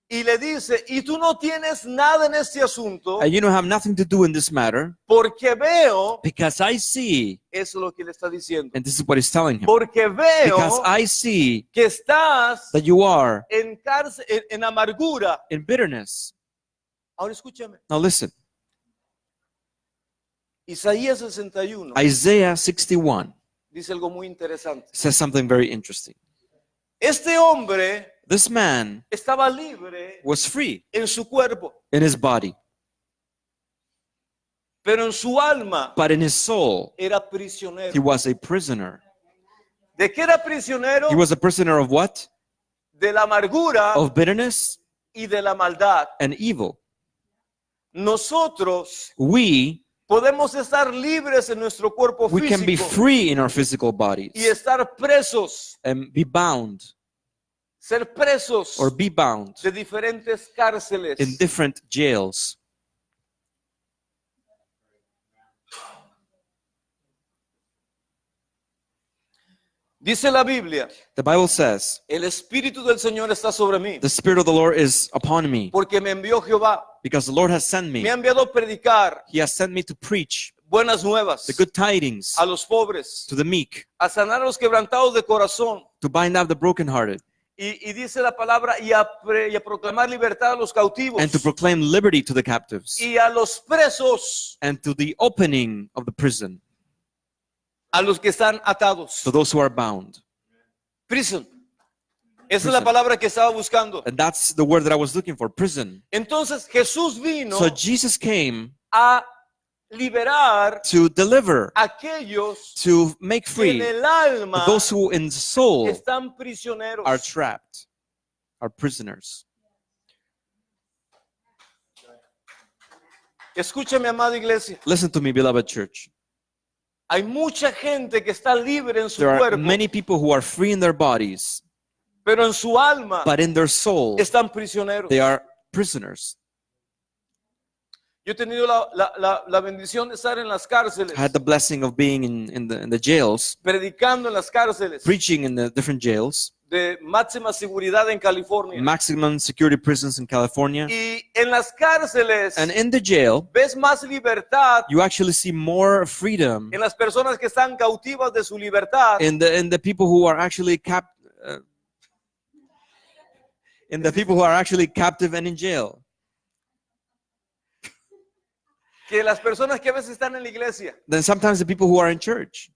Y le dice, y tú no tienes nada en este asunto And you don't have nothing to do in this matter porque veo, because I see, eso es lo que le está diciendo, and this is what he's telling him, porque because veo I see que estás that you are en cárcel, en amargura. in bitterness. Ahora escúchame, Now listen, Isaías 61 Isaiah 61 dice algo muy interesante. says something very interesting. Este hombre This man estaba libre was free en su cuerpo, in his body, pero en su alma but in his soul, era he prisionero. was a prisoner. ¿De qué era prisionero? He was a prisoner of what? De la amargura Of bitterness y de la maldad. and evil. Nosotros We podemos estar libres en nuestro cuerpo can be físico free in our physical bodies y estar presos, and be bound ser presos or be bound de diferentes cárceles. in different jails. Dice la Biblia, The Bible says, el Espíritu del Señor está sobre mí, the Spirit of the Lord is upon me, porque me envió Jehová. because the Lord has sent Me me. ha enviado a predicar He has sent me to preach buenas nuevas the good tidings a los pobres, to the meek, a sanar a los quebrantados de corazón. to bind up the brokenhearted, Y dice la palabra, y a proclamar libertad a los cautivos and to proclaim liberty to the captives, y a los presos, and to the opening of the prison, a los que están atados. to those who are bound. Prison. Esa es la Prison. palabra que estaba buscando. And that's the word that I was looking for, prison. Entonces Jesús vino So Jesus came a liberar to deliver, a aquellos to make que en free el alma those who in the soul están prisioneros. are trapped, are prisoners. Escúchame, amada iglesia. Listen to me, beloved church. Hay mucha gente que está libre en su There are cuerpo, many people who are free in their bodies, pero en su alma but in their soul, están prisioneros. they are prisoners. Yo he tenido la bendición de estar en las cárceles, I had the blessing of being in the jails, predicando en las cárceles preaching in the different jails, de máxima seguridad en California. maximum security prisons in California. Y en las cárceles And in the jail, ves más libertad you actually see more freedom en las personas que están cautivas de su libertad in the people who are actually in the people who are actually captive and in jail, que las personas que a veces están en la iglesia. than sometimes the people who are in church.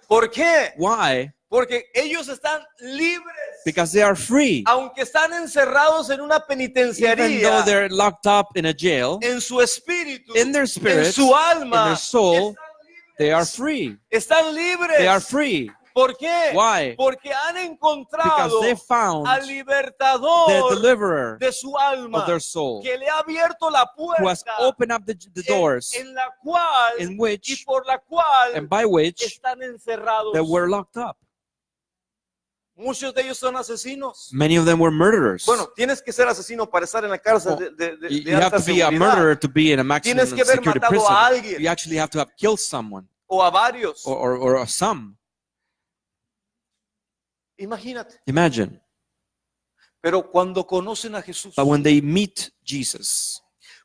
¿Por qué? Why? Porque ellos están libres. Because they are free. Aunque están encerrados en una Even though penitenciaría, they're locked up in a jail, en su espíritu, in their spirit, en su alma, in their soul, están they are libres. free. Están libres. They are free. ¿Por qué? Why? Porque han Because encontrado they found al the libertador deliverer de su alma, of their soul, que le ha abierto la who has puerta opened up the doors en la cual in y which por la cual and by which están encerrados. they were locked up. Muchos de ellos son asesinos. Many of them were murderers. Bueno, tienes que ser asesino para estar en la cárcel de You have alta to be a seguridad. murderer to be in a maximum Tienes que haber security matado prison. a alguien You actually have to have killed someone o a varios. or some. Imagínate. Imagine. Pero cuando conocen a Jesús, But when they meet Jesus,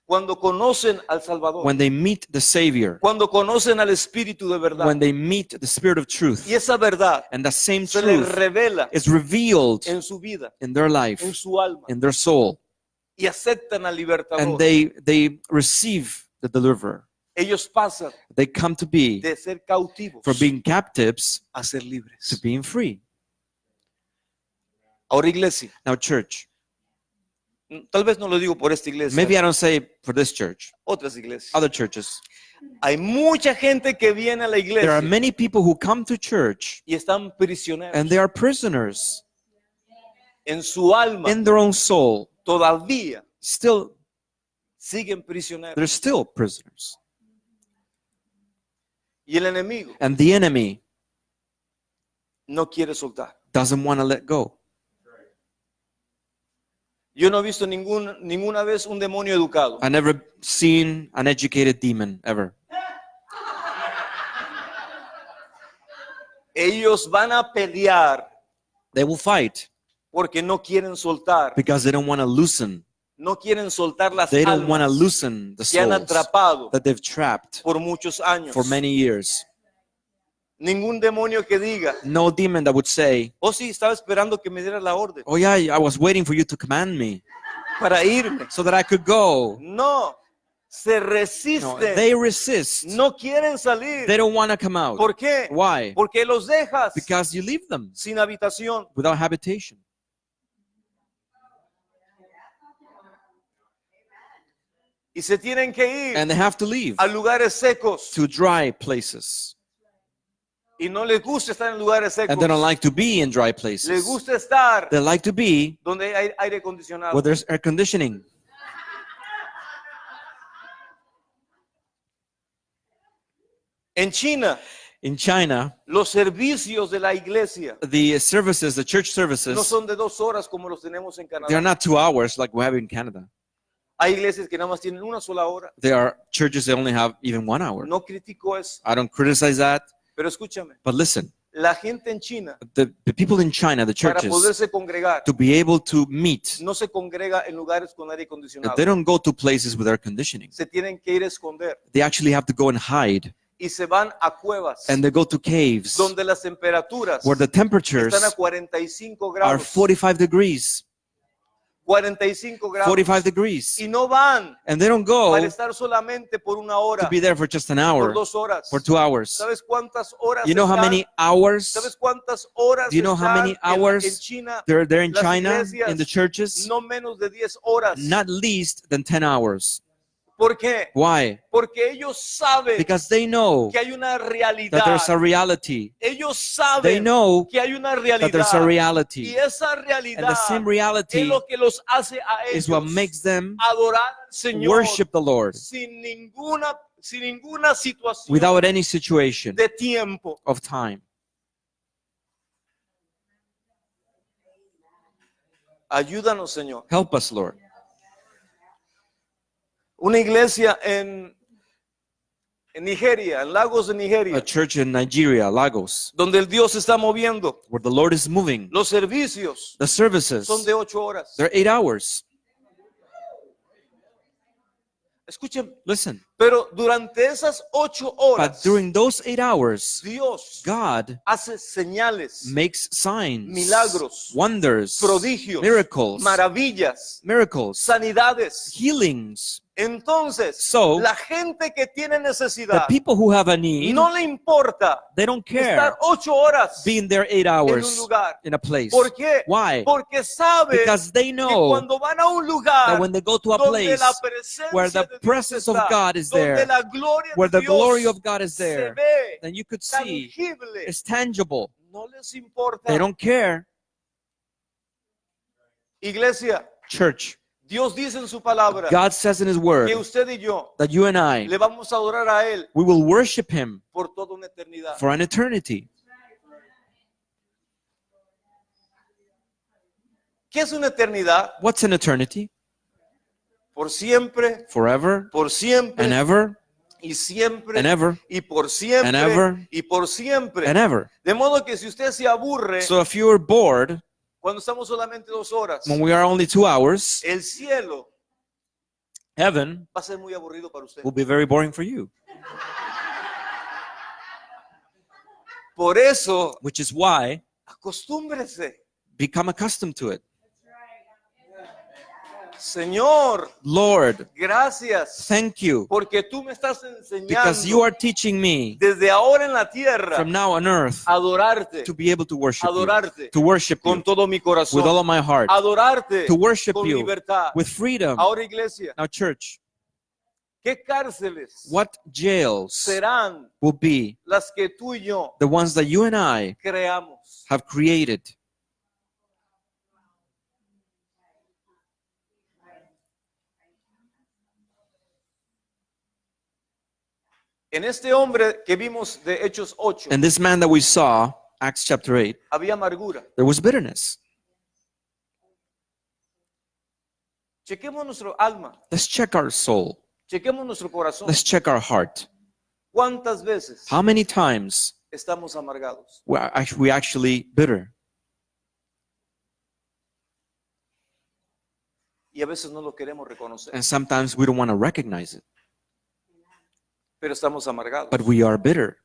cuando conocen al Salvador, when they meet the Savior, cuando conocen al Espíritu de verdad, when they meet the Spirit of truth, y esa verdad and the same se les truth revela is revealed en su vida, in their life, en su alma, in their soul, y aceptan al libertador, and they receive the deliverer, ellos pasan they come to be de ser cautivos from being captives a ser to libres. being free. Ahora, iglesia, Now, church, tal vez no lo digo por esta iglesia, maybe I don't say it for this church, otras iglesias. other churches. Hay mucha gente que viene a la There are iglesia many people who come to church y están prisioneros and they are prisoners en su alma, in their own soul. todavía Still, siguen prisioneros. they're still prisoners. Y el enemigo And the enemy no quiere soltar. doesn't want to let go. Yo no he visto ninguna vez un demonio educado. I never seen an educated demon ever. Ellos van a pelear They will fight porque no quieren soltar. because they don't want to loosen. No quieren soltar las They don't want to almas loosen the que han souls atrapado that they've trapped por muchos años. for many years. Ningún demonio que diga, No demon that would say, oh sí, estaba esperando que me dieras la orden oh yeah, I was waiting for you to command me para irme. so that I could go. No, se No, resisten. they resist. No quieren salir. They don't want to come out. ¿Por qué? Why? Porque los dejas Because you leave them sin habitación. without habitation. Y se tienen que ir And they have to leave a lugares secos. to dry places. Y no les gusta estar en lugares secos. And they don't like to be in dry Les places. gusta estar They like to be donde hay aire acondicionado. where there's air conditioning. En China, In China, los servicios de la iglesia the church no services, son de 2 horas como los tenemos en they're Canadá. not 2 hours like we have in Canada. Hay iglesias que nada más tienen una sola hora. There are churches that only have even 1 hour. No critico eso, I don't criticize that, pero escúchame. but listen, La gente en China, the people in China, the para churches, poderse congregar, to be able to meet, no se congrega en lugares con aire acondicionado. they don't go to places with air conditioning. Se tienen que ir a esconder They actually have to go and hide, y se van a cuevas and they go to caves donde las temperaturas where the temperatures están a 45 are grados. 45 degrees, 45 grados. 45 degrees, Y no van and they don't go para estar solamente por una hora, to be there for just an por hour, 2 horas. for 2 hours. ¿Sabes cuántas horas You know how están? many hours ¿Sabes cuántas horas Do you know how están many hours en China? they're there in Las China, iglesias, in the churches? no menos de 10 horas. Not least than 10 hours. ¿Por qué? Why? Porque ellos saben Because they know que hay una that realidad. there's a reality. Ellos They saben know que hay una that there's a realidad. reality. Y esa And the realidad same es reality lo que los hace a is ellos what makes them adorar al Señor worship the Lord sin ninguna situación without any situation de tiempo. of time. Ayúdanos, Señor. Help us, Lord. Una iglesia en Nigeria, en Lagos de A Nigeria, church in Nigeria, Lagos, donde el Dios se está moviendo. where the Lord is moving. Los servicios The services, son de 8 horas. they're 8 hours. Escuchen, Listen, pero durante esas 8 but horas, during those 8 hours, Dios God hace señales, makes signs, milagros, wonders, prodigios, miracles, maravillas, miracles, sanidades. healings. Entonces, So, la gente que tiene The necesidad people who have a need, no le importa they don't estar care 8 horas being there 8 en un hours lugar. in a place. ¿Por qué? Why? Porque sabe Because they que know cuando van a un that lugar when they go to a donde place la presencia where the de Dios presence of está, God is donde there, la gloria where de the Dios glory of God is se there, ve then you could see tangible, it's tangible. no les importa. They don't care. Iglesia, Church, Dios dice en su palabra God says in His Word que usted y yo that you and I, le vamos a adorar a Él we will worship Him por toda una eternidad. for an eternity. ¿Qué es una eternidad? What's an eternity? Por siempre, Forever por siempre, and ever y siempre, and ever y por siempre, and ever y por siempre. and ever. De modo que si usted se aburre So if you are bored cuando estamos solamente 2 horas, when we are only 2 hours, el cielo heaven va a ser muy aburrido para usted. will be very boring for you. Por eso, Which is why acostúmbrese. become accustomed to it. Señor, Lord, gracias thank you porque tú me estás because you enseñando are teaching me desde ahora en la tierra from now on earth a adorarte, to be able to worship you, adorarte to worship con you todo mi with all corazón, of my heart, adorarte to worship con you libertad. with freedom. Ahora, iglesia, Now, church, ¿qué cárceles what jails serán will be las que tú y yo the ones that you and I creamos? have created? En este hombre que vimos de Hechos 8, And this man that we saw, Acts chapter 8, había amargura. there was bitterness. Chequemos nuestro alma, Let's check our soul. chequemos nuestro corazón. Let's check our heart. ¿Cuántas veces How many times estamos amargados? we actually bitter? Y a veces no lo queremos reconocer, And sometimes we don't want to recognize it, pero estamos amargados. but we are bitter.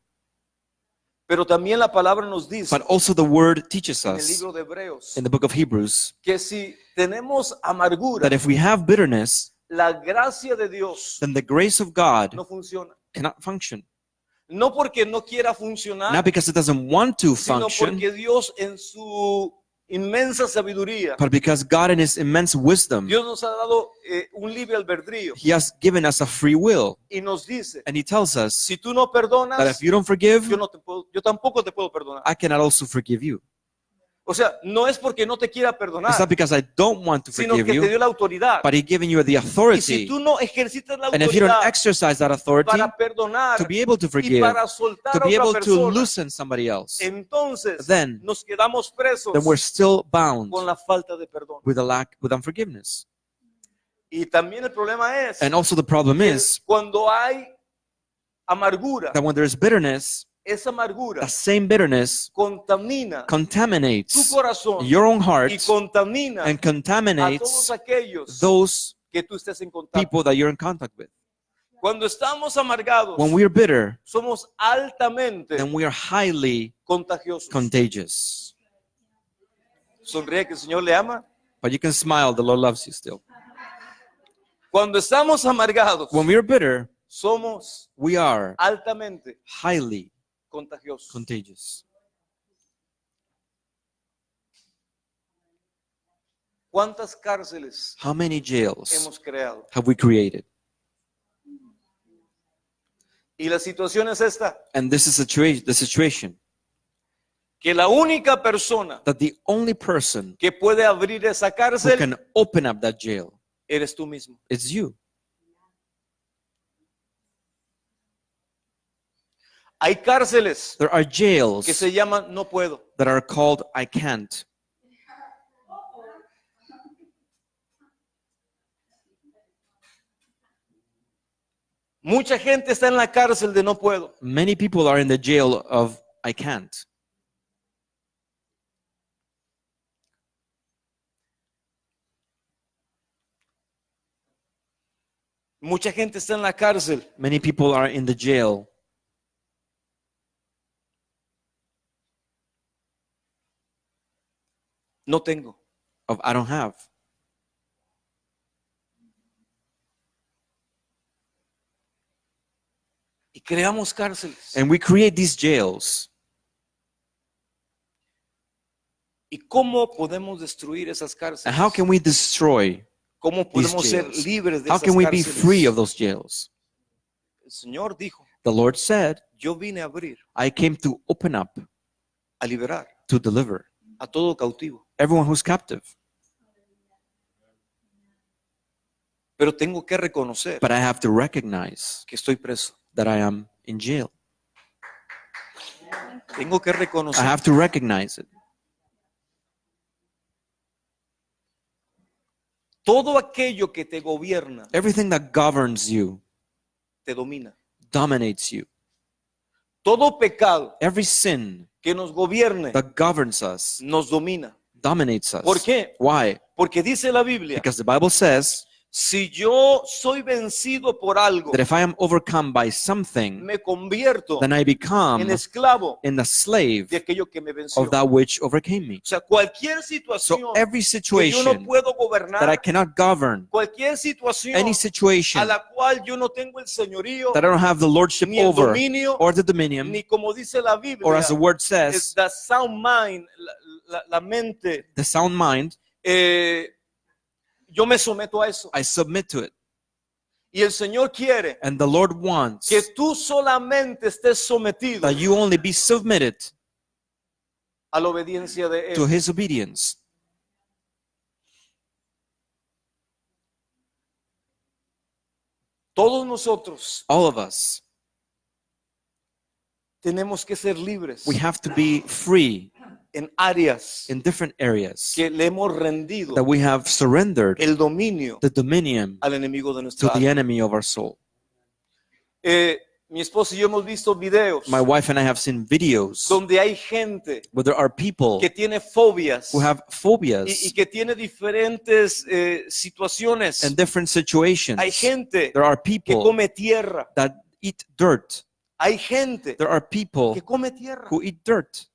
Pero también la palabra nos dice But also the word teaches en el us libro de Hebreos in the book of Hebrews que si tenemos amargura, that if we have bitterness, la gracia de Dios then the grace of God no funciona. cannot function. No porque no quiera funcionar, Not because it doesn't want to sino function, porque Dios en su inmensa sabiduría, but because God in His immense wisdom, Dios nos ha dado un libre albedrío He has given us a free will. y nos dice, And He tells us si tú no perdonas, that if you don't forgive, yo tampoco te puedo perdonar. I cannot also forgive you. O sea, no es porque no te quiera It's perdonar, not because I don't want to sino forgive que te you, dio la autoridad. but He's given you the Y si authority. tú no ejercitas la And if you don't autoridad exercise that authority para perdonar to be able to y forgive, para soltar to a be able otra to persona, loosen somebody else, entonces then nos quedamos presos then we're still bound con la falta de perdón. with with unforgiveness. Y también el problema es And also the problem que is cuando hay amargura, that when there's bitterness, esa amargura that same bitterness contamina tu contaminates corazón your own heart y contamina and a todos contaminates aquellos those que tú estés en contacto. people that you're in contact with. Cuando estamos amargados, When we're bitter, somos altamente then we are highly contagiosos. contagious. Sonríe que el Señor le ama. But you can smile, the Lord loves you still. Cuando estamos amargados, When we're bitter, somos we are altamente highly contagiosos. contagious. ¿Cuántas cárceles How many jails hemos creado? have we created? Y la situación es esta, And this is the situation que la única persona that the only person que puede abrir esa who cárcel can open up that jail eres tú mismo. is you. Hay cárceles There are jails que se llaman no puedo. that are called I can't. Mucha gente está en la cárcel de no puedo. Many people are in the jail of I can't. Mucha gente está en la cárcel Many people are in the jail no tengo. of I don't have. Y creamos cárceles. And we create these jails. ¿Y cómo podemos destruir esas cárceles? And how can we destroy? ¿Cómo podemos ser jails? libres de How esas can we be cárceles? free of those jails? El Señor dijo, The Lord said, yo vine a abrir, I came to open up, a liberar to deliver a todo cautivo. everyone who's captive. Pero tengo que reconocer But I have to recognize que estoy preso. that I am in jail. Tengo que I reconocer have to recognize it. todo aquello que te gobierna, Everything that governs you te domina. dominates you. Todo pecado Every sin que nos gobierne that governs us nos domina. dominates us. ¿Por qué? Why? Porque dice la Biblia, Because the Bible says si yo soy vencido por algo, that if I am overcome by something, me convierto then I become en esclavo in the slave de aquello que me venció. of that which overcame me. O sea, cualquier situación So every que yo no situation puedo that I gobernar, cannot govern, cualquier situación any a situation la cual yo no tengo el señorío, that I don't have the lordship ni el over, dominio, or the dominion, ni como dice la or Biblia, as the word es says, the sound mind, la mente, the sound mind, yo me someto a eso. I submit to it. Y el Señor quiere And the Lord wants que tú solamente estés sometido that you only be submitted a la obediencia de to Él. His obedience. Todos nosotros All of us, tenemos que ser libres we have to be free en áreas in different areas que le hemos rendido that we have surrendered el dominio the dominion al enemigo de to nuestra the alma. enemy of our soul. Mi esposo y yo hemos visto videos My wife and I have seen videos donde hay gente where there are people que tiene fobias who have y phobias que tiene diferentes situaciones. and different situations. Hay gente There are que people come tierra. that eat dirt. Hay gente There are people que come tierra. who eat dirt.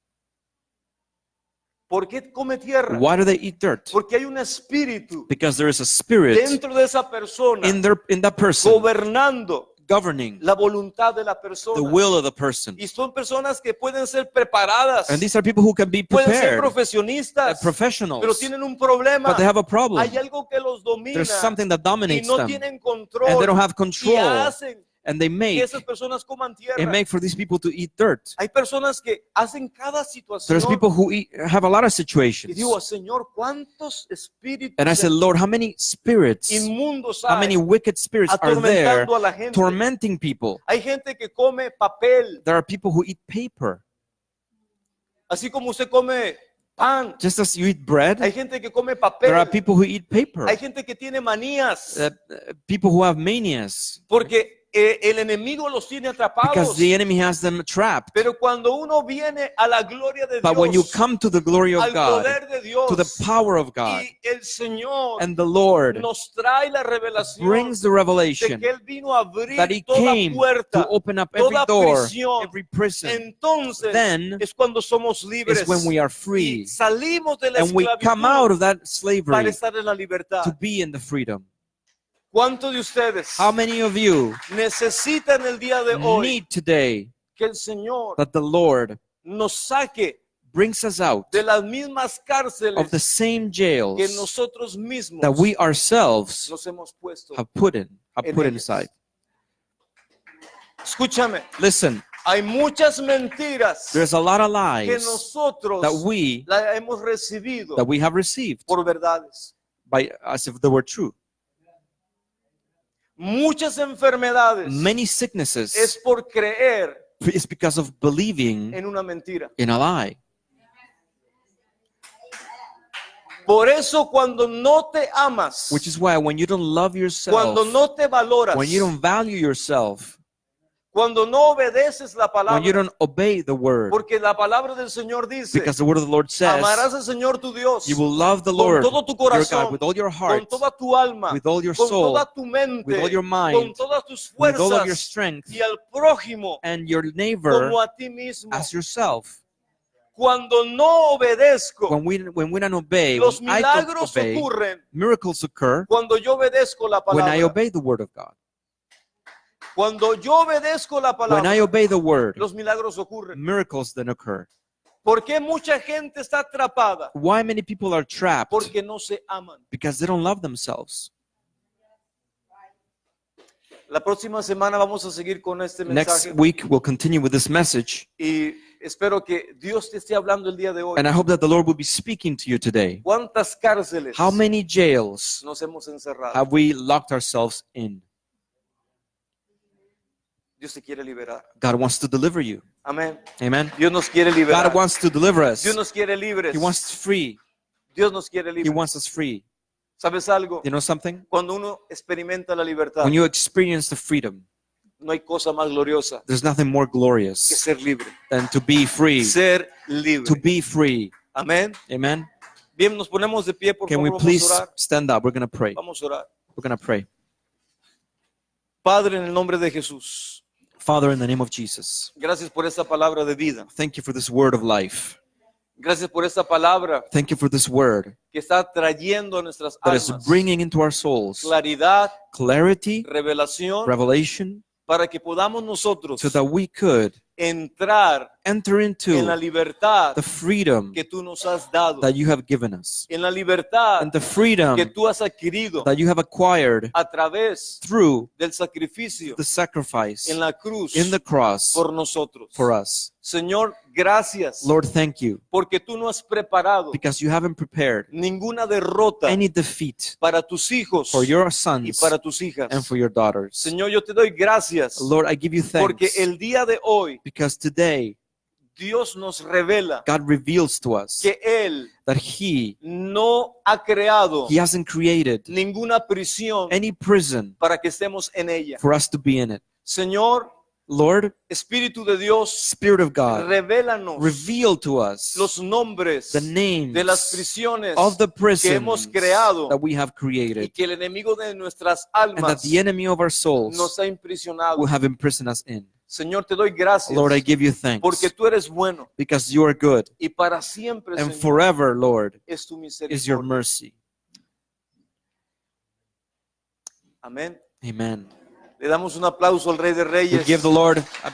¿Por qué come tierra? Why do they eat dirt? Porque hay un espíritu Because there is a spirit dentro de esa persona in that person gobernando governing la voluntad de la the persona. will of the person. Y son personas que pueden ser preparadas, And these are people who can be pueden ser prepared, profesionistas, pero professionals, tienen un problema. but they have a problem. Hay algo que los domina There's something that y dominates no them, tienen and control they don't have y control, hacen and they que make esas personas coman tierra. and make for these people to eat dirt. Hay personas que hacen cada situación There's people who have a lot of y situations. digo, Señor, ¿cuántos espíritus And I said, Lord, how many spirits, inmundos how many hay wicked spirits are there atormentando a la gente? tormenting people? Hay gente que come papel, There are people who eat paper. así como usted come pan. Just as you eat bread, Hay gente que come there are papel. people who eat paper. Hay gente que tiene manías. People who have manias Porque el enemigo los tiene because atrapados. the enemy has them trapped. Pero cuando uno viene a la gloria de But when you Dios, come to the glory of al God, poder de to the Dios, power of God, y el Señor and the Lord nos trae la revelación brings the de revelation que Él vino a abrir that He toda came to puerta, open up every toda door, prisión. every prison, Entonces then es cuando somos libres is when we are y free. salimos de la And we come out esclavitud of that para slavery estar en la libertad. to be in the freedom. ¿Cuántos de ustedes How many of you necesitan el día de hoy need today que el Señor that the Lord nos saque brings us out de las mismas of cárceles the same que jails nosotros mismos that we ourselves nos hemos puesto? have put En put ellas. inside? Escúchame, Listen, hay muchas mentiras there's a lot of que lies nosotros that we la hemos recibido have received por verdades. by as if they were true. Muchas enfermedades Many es sicknesses por creer is because of believing en una mentira. in a lie. Por eso cuando no te amas, Which is why when you don't love yourself, cuando no te valoras, when you don't value yourself, cuando no obedeces la when you palabra, don't obey the word, porque la palabra del Señor dice, because the word of the Lord amarás says, al Señor tu Dios you will love the con Lord todo tu your corazón, God with all your con heart, toda tu alma, with all your con soul, toda tu mente, with all your con mind, todas tus with all of your fuerzas strength, y al prójimo and your neighbor como a ti mismo. as yourself. Cuando no obedezco, When we don't obey, los when I don't milagros obey, ocurren miracles occur cuando yo obedezco la when I palabra. obey the word of God. Cuando yo obedezco la When I palabra, obey the word, los milagros ocurren. miracles then occur. ¿Por qué mucha gente está atrapada? Why many people are trapped? Porque no se aman. Because they don't love themselves. La próxima semana vamos a seguir con este Next mensaje week, we'll continue with this message, y espero que Dios te esté hablando el día de hoy. and I hope that the Lord will be speaking to you today. ¿Cuántas cárceles How many jails nos hemos encerrado? have we locked ourselves in? Dios te quiere liberar. God wants to deliver you. Amén. Amen. Dios nos quiere liberar. God wants to deliver us. Dios nos quiere libres. He wants us free. Dios nos quiere He libres. wants us free. ¿Sabes algo? You know something? Cuando uno experimenta la libertad, When you experience the freedom, no hay cosa más gloriosa there's nothing more que glorious ser libre. than to be free. Ser libre. To be free. Amén. Amen. Bien, nos ponemos de pie, por Can we favor, please vamos a orar. stand up? We're going to pray. Vamos a orar. We're going to pray. Padre, en el nombre de Jesús, Father, in the name of Jesus, gracias por esta palabra de vida. thank you for this word of life. Gracias por esta palabra Thank you for this word que está trayendo a nuestras that is almas bringing into our souls claridad, clarity, revelación, revelation, para que podamos nosotros so that we could entrar enter en la into libertad the freedom que tú nos has dado, that you have given us, en la libertad and the freedom que tú has adquirido that you have acquired a través through del sacrificio the sacrifice en la cruz in the cross por nosotros. for us. Señor, gracias Lord, thank you porque tú no has preparado because you haven't prepared ninguna derrota any defeat para tus hijos for your y sons para tus hijas. and for your daughters. Señor, yo te doy gracias Lord, I give you porque thanks el día de hoy because today Dios nos revela God reveals to us que Él that He no ha creado hasn't created ninguna prisión any prison para que estemos en ella. for us to be in it. Señor, Lord, Espíritu de Dios, Spirit of God, revélanos reveal to us los nombres the names de las prisiones of the que hemos prisons creado that we have y created, que el enemigo de nuestras and that almas the enemy of our souls nos ha imprisionado. will have imprisoned us in. Señor, te doy gracias Lord, I give you thanks porque tú eres bueno because you are good, y para siempre, and Señor, forever, Lord, es tu is your misericordia. mercy. Amén. Amen. Le damos un aplauso al Rey de We Reyes. give the Lord a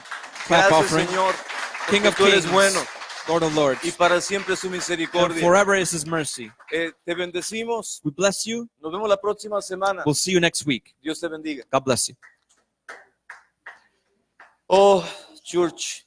clap Gracias, offering. Señor, King porque of tú eres kings, bueno Lord of lords, y para siempre es su and misericordia. forever is His mercy. Te bendecimos. We bless you. Nos vemos la próxima semana. We'll see you next week. Dios te bendiga. God bless you. Oh, church,